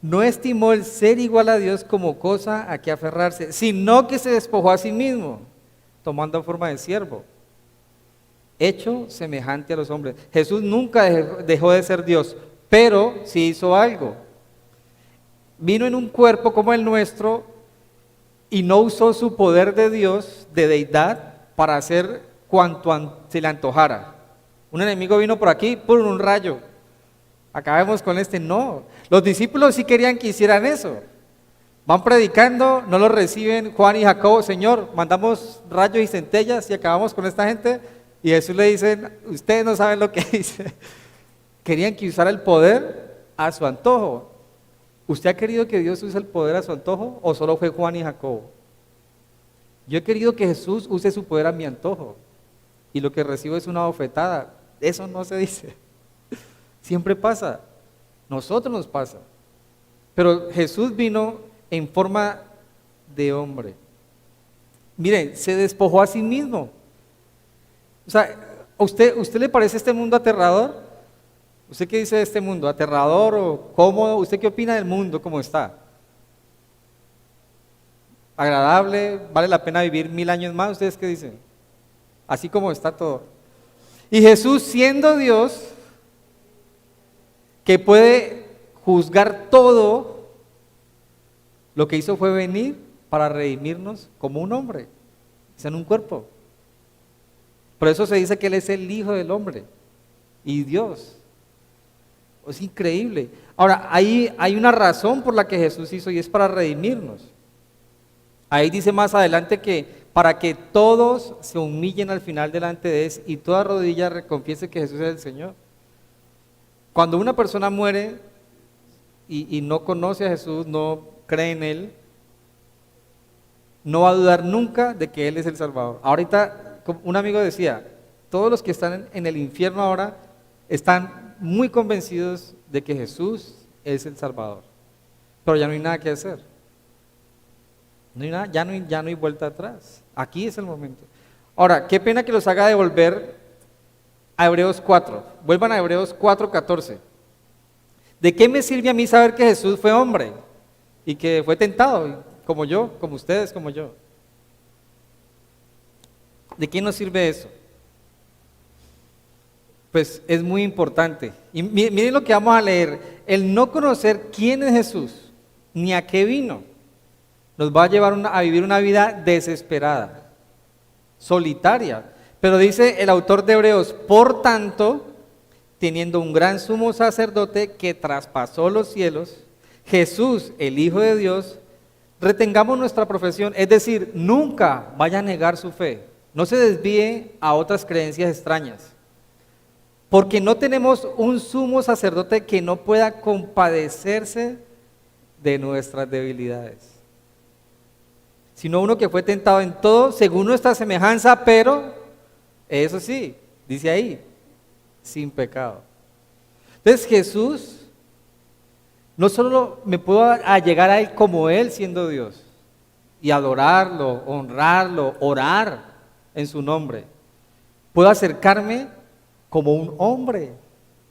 no estimó el ser igual a Dios como cosa a que aferrarse, sino que se despojó a sí mismo, tomando forma de siervo, hecho semejante a los hombres. Jesús nunca dejó de ser Dios, pero sí hizo algo. Vino en un cuerpo como el nuestro y no usó su poder de Dios, de deidad, para hacer cuanto se le antojara. Un enemigo vino por aquí, por un rayo. Acabemos con este. No, los discípulos sí querían que hicieran eso. Van predicando, no lo reciben Juan y Jacobo. Señor, mandamos rayos y centellas y acabamos con esta gente. Y Jesús le dice, ustedes no saben lo que dice. Querían que usara el poder a su antojo. ¿Usted ha querido que Dios use el poder a su antojo o solo fue Juan y Jacobo? Yo he querido que Jesús use su poder a mi antojo y lo que recibo es una bofetada. Eso no se dice. Siempre pasa. Nosotros nos pasa. Pero Jesús vino en forma de hombre. Miren, se despojó a sí mismo. O sea, ¿a usted le parece este mundo aterrador? ¿Usted qué dice de este mundo? ¿Aterrador o cómodo? ¿Usted qué opina del mundo como está? ¿Agradable? ¿Vale la pena vivir 1000 años más? ¿Ustedes qué dicen? Así como está todo. Y Jesús, siendo Dios, que puede juzgar todo, lo que hizo fue venir para redimirnos como un hombre, en un cuerpo. Por eso se dice que Él es el Hijo del Hombre y Dios. Es increíble. Ahora, hay una razón por la que Jesús hizo y es para redimirnos. Ahí dice más adelante que para que todos se humillen al final delante de Él y toda rodilla confiese que Jesús es el Señor. Cuando una persona muere y no conoce a Jesús, no cree en Él, no va a dudar nunca de que Él es el Salvador. Ahorita, como un amigo decía, todos los que están en el infierno ahora están muy convencidos de que Jesús es el Salvador, pero ya no hay nada que hacer. No hay nada, ya no hay vuelta atrás. Aquí es el momento. Ahora, qué pena que los haga devolver a Hebreos 4. Vuelvan a Hebreos 4:14. ¿De qué me sirve a mí saber que Jesús fue hombre y que fue tentado como yo, como ustedes, como yo? ¿De qué nos sirve eso? Pues es muy importante. Y miren lo que vamos a leer. El no conocer quién es Jesús, ni a qué vino, nos va a llevar a vivir una vida desesperada, solitaria. Pero dice el autor de Hebreos, por tanto, teniendo un gran sumo sacerdote que traspasó los cielos, Jesús, el Hijo de Dios, retengamos nuestra profesión, es decir, nunca vaya a negar su fe, no se desvíe a otras creencias extrañas. Porque no tenemos un sumo sacerdote que no pueda compadecerse de nuestras debilidades, sino uno que fue tentado en todo según nuestra semejanza, pero, eso sí, dice ahí, sin pecado. Entonces Jesús, no solo me puedo llegar a Él como Él siendo Dios, y adorarlo, honrarlo, orar en su nombre, puedo acercarme como un hombre.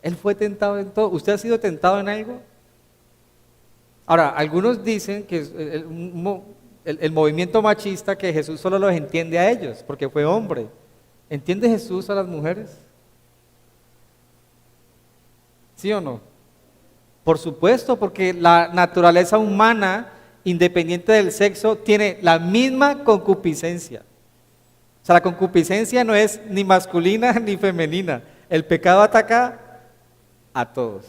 Él fue tentado en todo. ¿Usted ha sido tentado en algo? Ahora, algunos dicen que el movimiento machista, que Jesús solo los entiende a ellos, porque fue hombre. ¿Entiende Jesús a las mujeres? ¿Sí o no? Por supuesto, porque la naturaleza humana, independiente del sexo, tiene la misma concupiscencia. O sea, la concupiscencia no es ni masculina ni femenina. El pecado ataca a todos.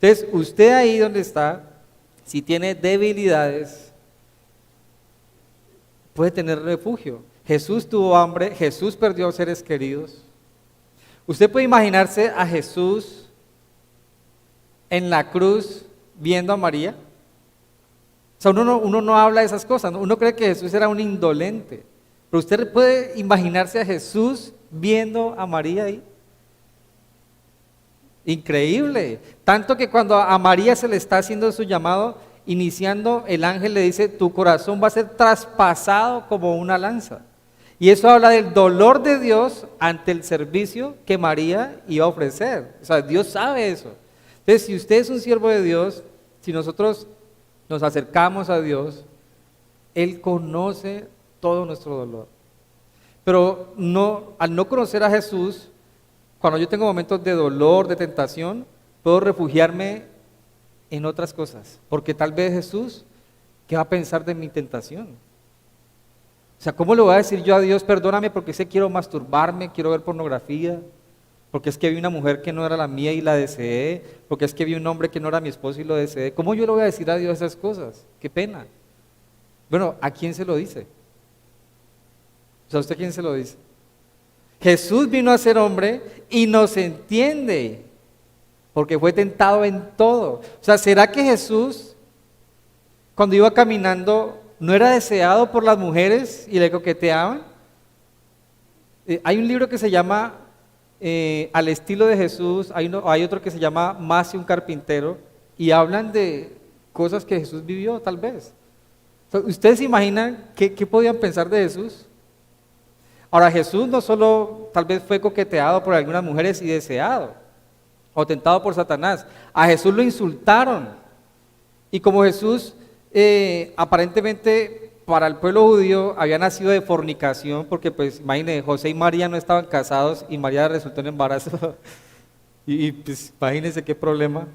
Entonces, usted ahí donde está, si tiene debilidades, puede tener refugio. Jesús tuvo hambre, Jesús perdió seres queridos. Usted puede imaginarse a Jesús en la cruz viendo a María. O sea, uno no habla de esas cosas, ¿no? Uno cree que Jesús era un indolente. Pero usted puede imaginarse a Jesús viendo a María ahí. Increíble. Tanto que cuando a María se le está haciendo su llamado, iniciando, el ángel le dice, tu corazón va a ser traspasado como una lanza. Y eso habla del dolor de Dios ante el servicio que María iba a ofrecer. O sea, Dios sabe eso. Entonces, si usted es un siervo de Dios, si nosotros nos acercamos a Dios, Él conoce todo nuestro dolor. Pero al no conocer a Jesús, cuando yo tengo momentos de dolor, de tentación, puedo refugiarme en otras cosas. Porque tal vez Jesús, ¿qué va a pensar de mi tentación? O sea, ¿cómo le voy a decir yo a Dios, perdóname porque sé quiero masturbarme, quiero ver pornografía, porque es que vi una mujer que no era la mía y la deseé, porque es que vi un hombre que no era mi esposo y lo deseé? ¿Cómo yo le voy a decir a Dios esas cosas? Qué pena. Bueno, ¿a quién se lo dice? O sea, ¿usted quién se lo dice? Jesús vino a ser hombre y nos entiende, porque fue tentado en todo. O sea, ¿será que Jesús, cuando iba caminando, no era deseado por las mujeres y le coqueteaban? Hay un libro que se llama Al estilo de Jesús, hay otro que se llama Más y un carpintero, y hablan de cosas que Jesús vivió, tal vez. ¿Ustedes se imaginan qué podían pensar de Jesús? Ahora, Jesús no solo tal vez fue coqueteado por algunas mujeres y deseado, o tentado por Satanás. A Jesús lo insultaron. Y como Jesús aparentemente para el pueblo judío había nacido de fornicación, porque pues imagínense, José y María no estaban casados y María resultó en embarazo. y pues imagínense qué problema.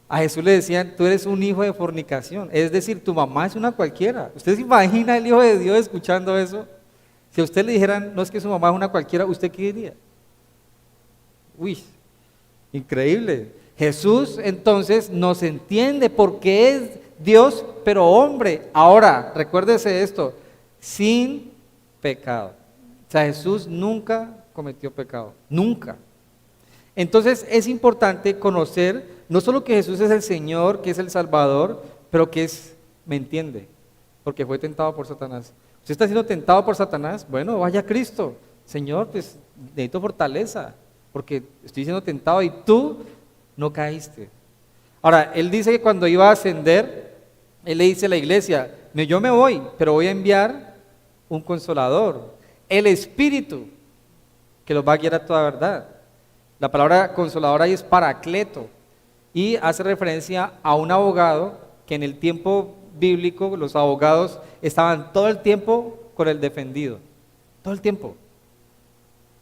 A Jesús le decían, tú eres un hijo de fornicación, es decir, tu mamá es una cualquiera. ¿Usted se imagina el Hijo de Dios escuchando eso? Si a usted le dijeran, no es que su mamá es una cualquiera, ¿usted qué diría? Uy, increíble. Jesús entonces nos entiende porque es Dios, pero hombre. Ahora, recuérdese esto, sin pecado. O sea, Jesús nunca cometió pecado, nunca. Entonces es importante conocer no solo que Jesús es el Señor, que es el Salvador, pero que es, ¿me entiende? Porque fue tentado por Satanás. ¿Usted está siendo tentado por Satanás? Bueno, vaya a Cristo. Señor, pues necesito fortaleza, porque estoy siendo tentado y tú no caíste. Ahora, él dice que cuando iba a ascender, él le dice a la iglesia, yo me voy, pero voy a enviar un consolador, el Espíritu, que los va a guiar a toda verdad. La palabra consolador ahí es paracleto y hace referencia a un abogado que en el tiempo bíblico los abogados estaban todo el tiempo con el defendido, todo el tiempo,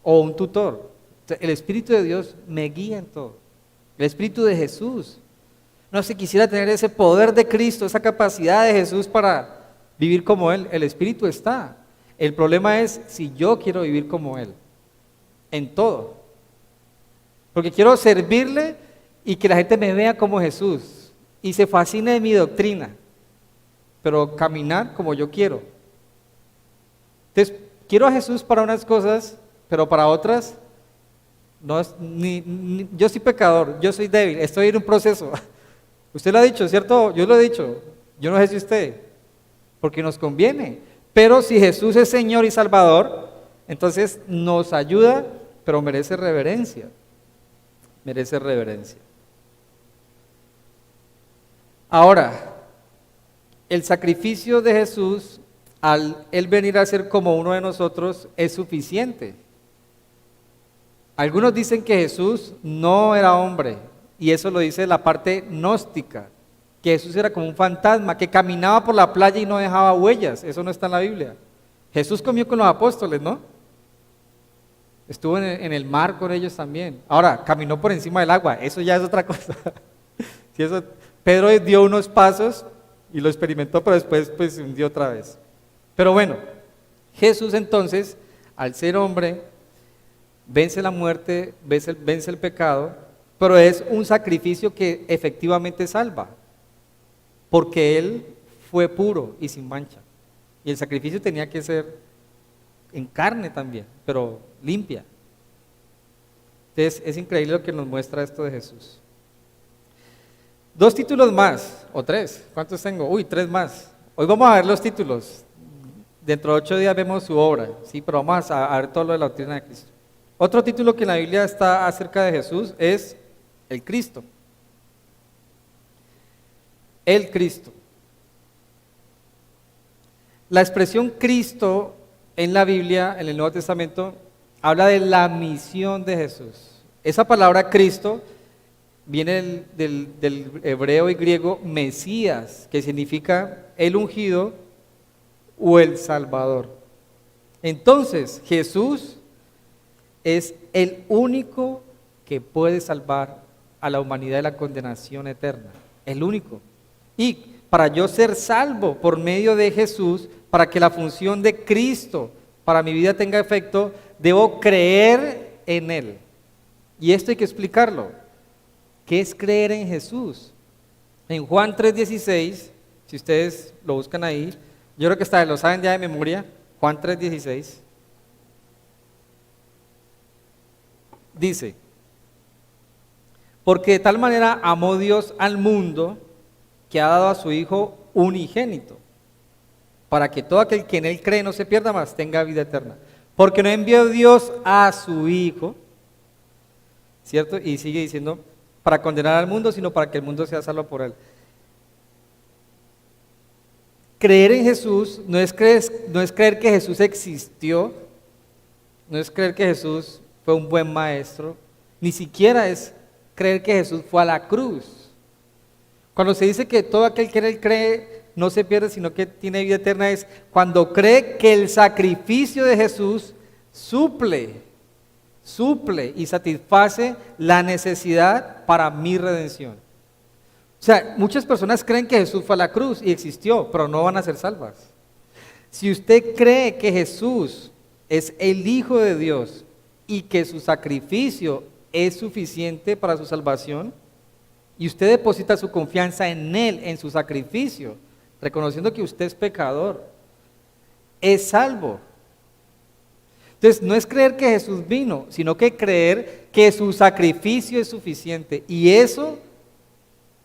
o un tutor. El Espíritu de Dios me guía en todo, el Espíritu de Jesús. No sé, quisiera tener ese poder de Cristo, esa capacidad de Jesús para vivir como Él. El Espíritu está. El problema es si yo quiero vivir como Él, en todo. Porque quiero servirle y que la gente me vea como Jesús y se fascine de mi doctrina, pero caminar como yo quiero. Entonces, quiero a Jesús para unas cosas, pero para otras, no es, yo soy pecador, yo soy débil, estoy en un proceso. Usted lo ha dicho, ¿cierto? Yo lo he dicho, yo no sé si usted, porque nos conviene. Pero si Jesús es Señor y Salvador, entonces nos ayuda, pero merece reverencia. Merece reverencia. Ahora, el sacrificio de Jesús, al Él venir a ser como uno de nosotros, es suficiente. Algunos dicen que Jesús no era hombre, y eso lo dice la parte gnóstica, que Jesús era como un fantasma, que caminaba por la playa y no dejaba huellas. Eso no está en la Biblia. Jesús comió con los apóstoles, ¿no? Estuvo en el mar con ellos también. Ahora, caminó por encima del agua, eso ya es otra cosa. Si eso, Pedro dio unos pasos y lo experimentó, pero después pues se hundió otra vez. Pero bueno, Jesús entonces, al ser hombre, vence la muerte, vence el pecado, pero es un sacrificio que efectivamente salva, porque Él fue puro y sin mancha. Y el sacrificio tenía que ser en carne también, pero limpia. Entonces es increíble lo que nos muestra esto de Jesús. 2 títulos más, o 3, ¿cuántos tengo? Uy, 3 más. Hoy vamos a ver los títulos, dentro de 8 días vemos su obra, sí, pero vamos a ver todo lo de la doctrina de Cristo. Otro título que en la Biblia está acerca de Jesús es el Cristo. El Cristo. La expresión Cristo en la Biblia, en el Nuevo Testamento, habla de la misión de Jesús. Esa palabra Cristo viene del hebreo y griego Mesías, que significa el ungido o el Salvador. Entonces, Jesús es el único que puede salvar a la humanidad de la condenación eterna. El único. Y para yo ser salvo por medio de Jesús, para que la función de Cristo para mi vida tenga efecto, debo creer en Él. Y esto hay que explicarlo. ¿Qué es creer en Jesús? En Juan 3:16, si ustedes lo buscan ahí, yo creo que lo saben ya de memoria, Juan 3:16. Dice, porque de tal manera amó Dios al mundo que ha dado a su Hijo unigénito, para que todo aquel que en Él cree no se pierda más, tenga vida eterna. Porque no envió Dios a su Hijo, ¿cierto? Y sigue diciendo, para condenar al mundo, sino para que el mundo sea salvo por Él. Creer en Jesús no es creer que Jesús existió, no es creer que Jesús fue un buen maestro, ni siquiera es creer que Jesús fue a la cruz. Cuando se dice que todo aquel que en él cree no se pierde, sino que tiene vida eterna, es cuando cree que el sacrificio de Jesús suple y satisface la necesidad para mi redención. O sea, muchas personas creen que Jesús fue a la cruz y existió, pero no van a ser salvas. Si usted cree que Jesús es el Hijo de Dios y que su sacrificio es suficiente para su salvación, y usted deposita su confianza en Él, en su sacrificio, reconociendo que usted es pecador, es salvo. Entonces, no es creer que Jesús vino, sino que creer que su sacrificio es suficiente. Y eso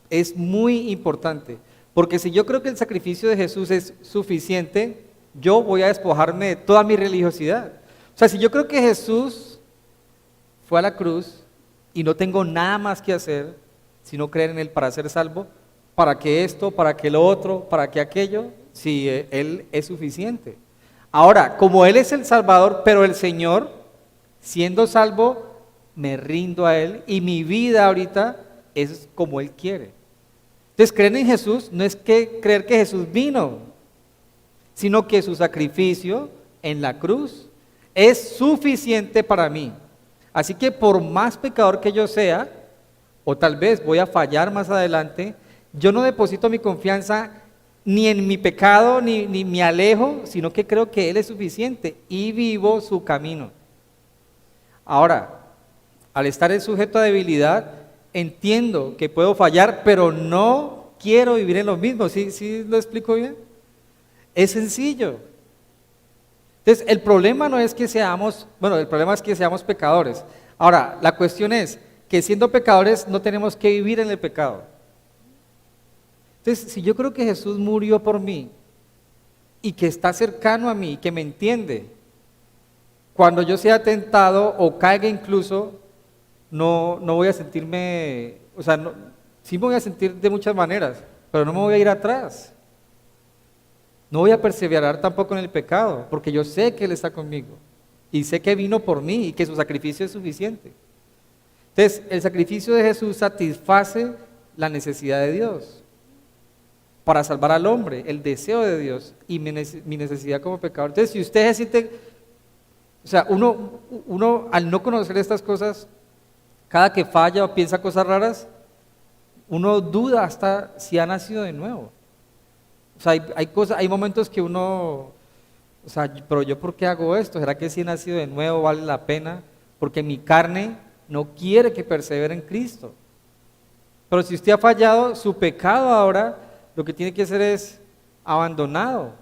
es muy importante, porque si yo creo que el sacrificio de Jesús es suficiente, yo voy a despojarme de toda mi religiosidad. O sea, si yo creo que Jesús fue a la cruz y no tengo nada más que hacer, sino creer en Él para ser salvo, para que esto, para que lo otro, para que aquello, si Él es suficiente. Ahora, como Él es el Salvador, pero el Señor, siendo salvo, me rindo a Él y mi vida ahorita es como Él quiere. Entonces, creer en Jesús no es que creer que Jesús vino, sino que su sacrificio en la cruz es suficiente para mí. Así que por más pecador que yo sea, o tal vez voy a fallar más adelante, yo no deposito mi confianza ni en mi pecado, ni me alejo, sino que creo que Él es suficiente y vivo su camino. Ahora, al estar en sujeto a debilidad, entiendo que puedo fallar, pero no quiero vivir en lo mismo. ¿Sí lo explico bien? Es sencillo. Entonces, el problema no es que seamos, el problema es que seamos pecadores. Ahora, la cuestión es que siendo pecadores no tenemos que vivir en el pecado. Entonces, si yo creo que Jesús murió por mí y que está cercano a mí, que me entiende, cuando yo sea tentado o caiga incluso, no voy a sentirme, sí me voy a sentir de muchas maneras, pero no me voy a ir atrás. No voy a perseverar tampoco en el pecado, porque yo sé que Él está conmigo y sé que vino por mí y que su sacrificio es suficiente. Entonces, el sacrificio de Jesús satisface la necesidad de Dios para salvar al hombre, el deseo de Dios y mi necesidad como pecador. Entonces, si usted se siente, uno al no conocer estas cosas, cada que falla o piensa cosas raras, uno duda hasta si ha nacido de nuevo. O sea, hay momentos que uno, pero yo ¿por qué hago esto? ¿Será que si he nacido de nuevo vale la pena? Porque mi carne no quiere que persevere en Cristo. Pero si usted ha fallado, su pecado ahora lo que tiene que hacer es abandonado,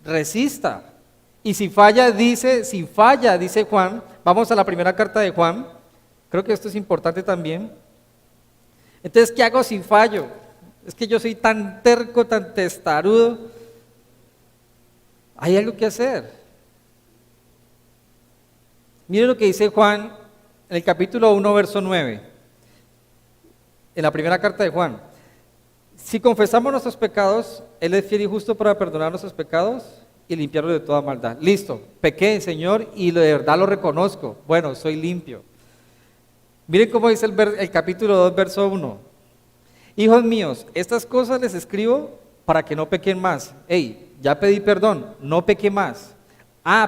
resista. Y si falla, dice Juan, vamos a la primera carta de Juan, creo que esto es importante también. Entonces, ¿qué hago si fallo? Es que yo soy tan terco, tan testarudo. Hay algo que hacer. Mire lo que dice Juan en el capítulo 1, verso 9, en la primera carta de Juan. Si confesamos nuestros pecados, Él es fiel y justo para perdonar nuestros pecados y limpiarlos de toda maldad. Listo, pequé, Señor, y de verdad lo reconozco. Bueno, soy limpio. Miren cómo dice el capítulo 2, verso 1. Hijos míos, estas cosas les escribo para que no pequen más. Ya pedí perdón, no pequé más.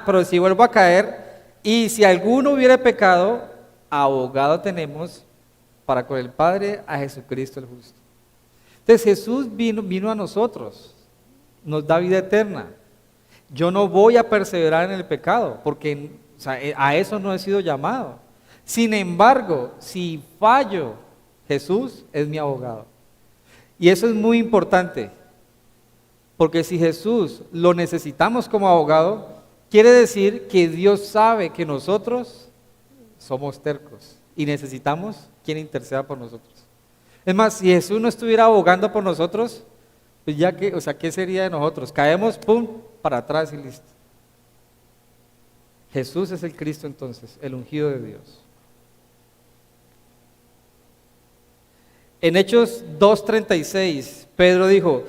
Pero si vuelvo a caer, y si alguno hubiera pecado, abogado tenemos para con el Padre, a Jesucristo el justo. Entonces Jesús vino a nosotros, nos da vida eterna. Yo no voy a perseverar en el pecado, porque a eso no he sido llamado. Sin embargo, si fallo, Jesús es mi abogado. Y eso es muy importante, porque si Jesús lo necesitamos como abogado, quiere decir que Dios sabe que nosotros somos tercos y necesitamos quien interceda por nosotros. Es más, si Jesús no estuviera abogando por nosotros, pues ¿qué sería de nosotros? Caemos, pum, para atrás y listo. Jesús es el Cristo entonces, el ungido de Dios. En Hechos 2:36, Pedro dijo,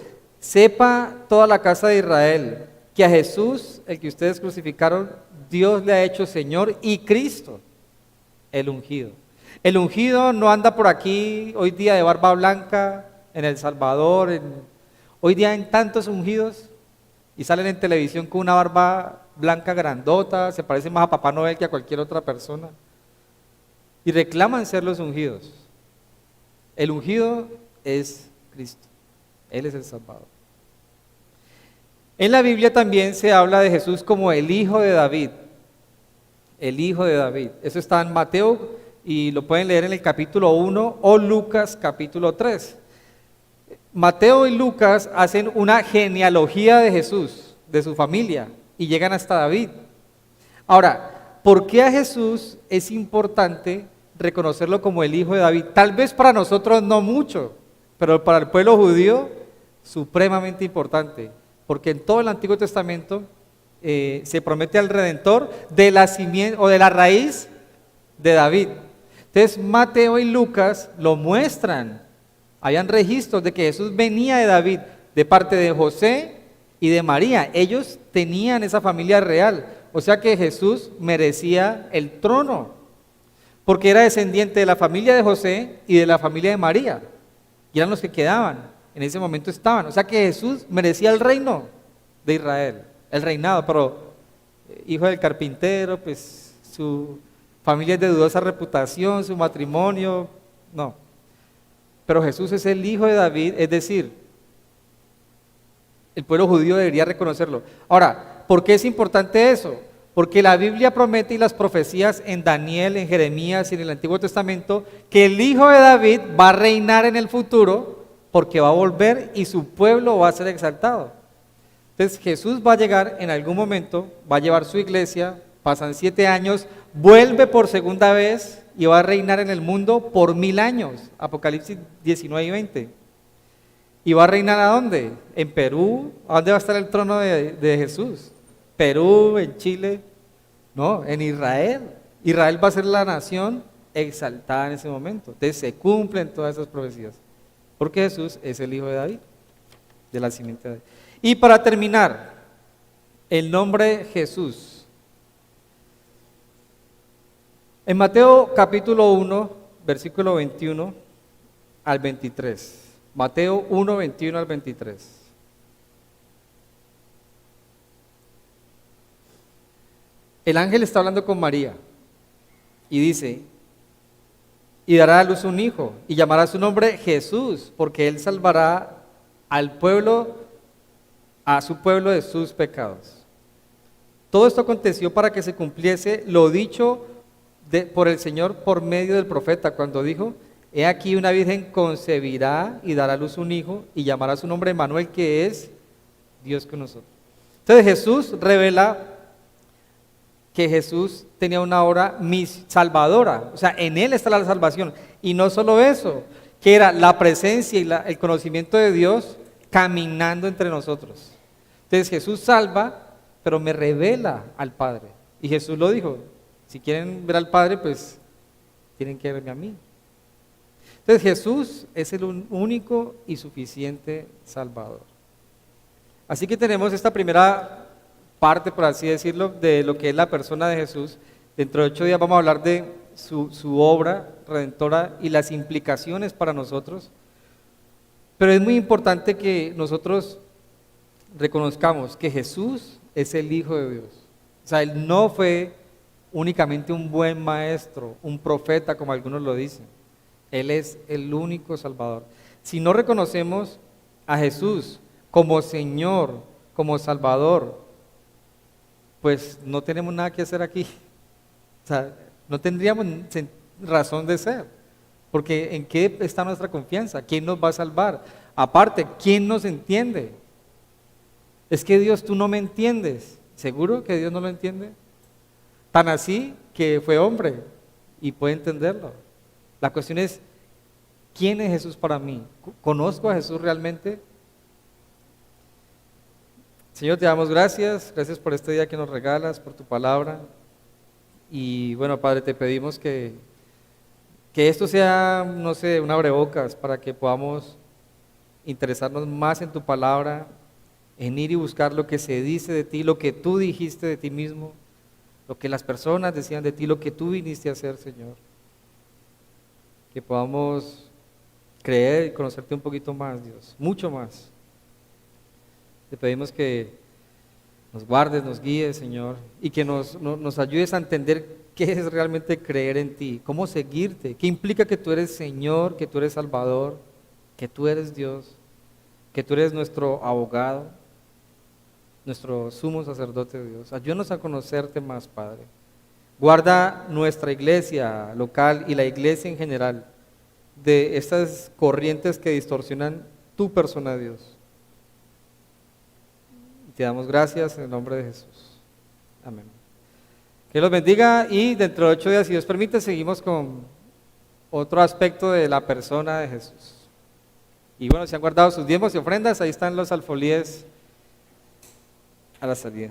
sepa toda la casa de Israel que a Jesús, el que ustedes crucificaron, Dios le ha hecho Señor y Cristo, el ungido. El ungido no anda por aquí hoy día de barba blanca en El Salvador, hoy día en tantos ungidos y salen en televisión con una barba blanca grandota, se parecen más a Papá Noel que a cualquier otra persona y reclaman ser los ungidos. El ungido es Cristo, Él es el Salvador. En la Biblia también se habla de Jesús como el Hijo de David, el Hijo de David. Eso está en Mateo y lo pueden leer en el capítulo 1 o Lucas capítulo 3. Mateo y Lucas hacen una genealogía de Jesús, de su familia, y llegan hasta David. Ahora, ¿por qué a Jesús es importante reconocerlo como el Hijo de David? Tal vez para nosotros no mucho, pero para el pueblo judío supremamente importante, porque en todo el Antiguo Testamento se promete al Redentor de la simiente o de la raíz de David. Entonces Mateo y Lucas lo muestran. Habían registros de que Jesús venía de David, de parte de José y de María. Ellos tenían esa familia real, o sea que Jesús merecía el trono, porque era descendiente de la familia de José y de la familia de María, y eran los que quedaban, en ese momento estaban, o sea que Jesús merecía el reino de Israel, el reinado, pero hijo del carpintero, pues su familia es de dudosa reputación, su matrimonio, no. Pero Jesús es el Hijo de David, es decir, el pueblo judío debería reconocerlo. Ahora, ¿por qué es importante eso? Porque la Biblia promete y las profecías en Daniel, en Jeremías y en el Antiguo Testamento que el Hijo de David va a reinar en el futuro porque va a volver y su pueblo va a ser exaltado. Entonces Jesús va a llegar en algún momento, va a llevar su iglesia, pasan 7 años, vuelve por segunda vez y va a reinar en el mundo por 1000 años, Apocalipsis 19 y 20. ¿Y va a reinar a dónde? En Perú. ¿A dónde va a estar el trono de Jesús? Perú, en Chile, no, en Israel. Israel va a ser la nación exaltada en ese momento. Entonces se cumplen todas esas profecías, porque Jesús es el Hijo de David, de la simiente de David. Y para terminar, el nombre Jesús. En Mateo capítulo 1, versículo 21 al 23. Mateo 1, 21 al 23. El ángel está hablando con María y dice, y dará a luz un hijo y llamará su nombre Jesús, porque él salvará al pueblo, a su pueblo de sus pecados. Todo esto aconteció para que se cumpliese lo dicho por el Señor por medio del profeta, cuando dijo, he aquí una virgen concebirá y dará a luz un hijo y llamará su nombre Emmanuel, que es Dios con nosotros. Entonces Jesús revela que Jesús tenía una obra salvadora, o sea, en Él está la salvación. Y no solo eso, que era la presencia y el conocimiento de Dios caminando entre nosotros. Entonces Jesús salva, pero me revela al Padre. Y Jesús lo dijo, si quieren ver al Padre, pues tienen que verme a mí. Entonces Jesús es el único y suficiente Salvador. Así que tenemos esta primera parte, por así decirlo, de lo que es la persona de Jesús. Dentro de 8 días vamos a hablar de su obra redentora y las implicaciones para nosotros. Pero es muy importante que nosotros reconozcamos que Jesús es el Hijo de Dios. O sea, Él no fue únicamente un buen maestro, un profeta, como algunos lo dicen. Él es el único Salvador. Si no reconocemos a Jesús como Señor, como Salvador, pues no tenemos nada que hacer aquí. O sea, no tendríamos razón de ser. Porque ¿en qué está nuestra confianza? ¿Quién nos va a salvar? Aparte, ¿quién nos entiende? Es que Dios, tú no me entiendes. ¿Seguro que Dios no lo entiende? Tan así que fue hombre y puede entenderlo. La cuestión es, ¿quién es Jesús para mí? ¿Conozco a Jesús realmente? Señor, te damos gracias por este día que nos regalas, por tu palabra. Y bueno, Padre, te pedimos que esto sea, no sé, un abrebocas para que podamos interesarnos más en tu palabra, en ir y buscar lo que se dice de ti, lo que tú dijiste de ti mismo, lo que las personas decían de ti, lo que tú viniste a hacer, Señor. Que podamos creer y conocerte un poquito más, Dios, mucho más. Te pedimos que nos guardes, nos guíes, Señor, y que nos ayudes a entender qué es realmente creer en ti, cómo seguirte, qué implica que tú eres Señor, que tú eres Salvador, que tú eres Dios, que tú eres nuestro abogado, nuestro sumo sacerdote, Dios. Ayúdanos a conocerte más, Padre. Guarda nuestra iglesia local y la iglesia en general de estas corrientes que distorsionan tu persona, Dios. Te damos gracias en el nombre de Jesús. Amén. Que los bendiga y dentro de 8 días, si Dios permite, seguimos con otro aspecto de la persona de Jesús. Y bueno, si han guardado sus diezmos y ofrendas, ahí están los alfolíes a la salida.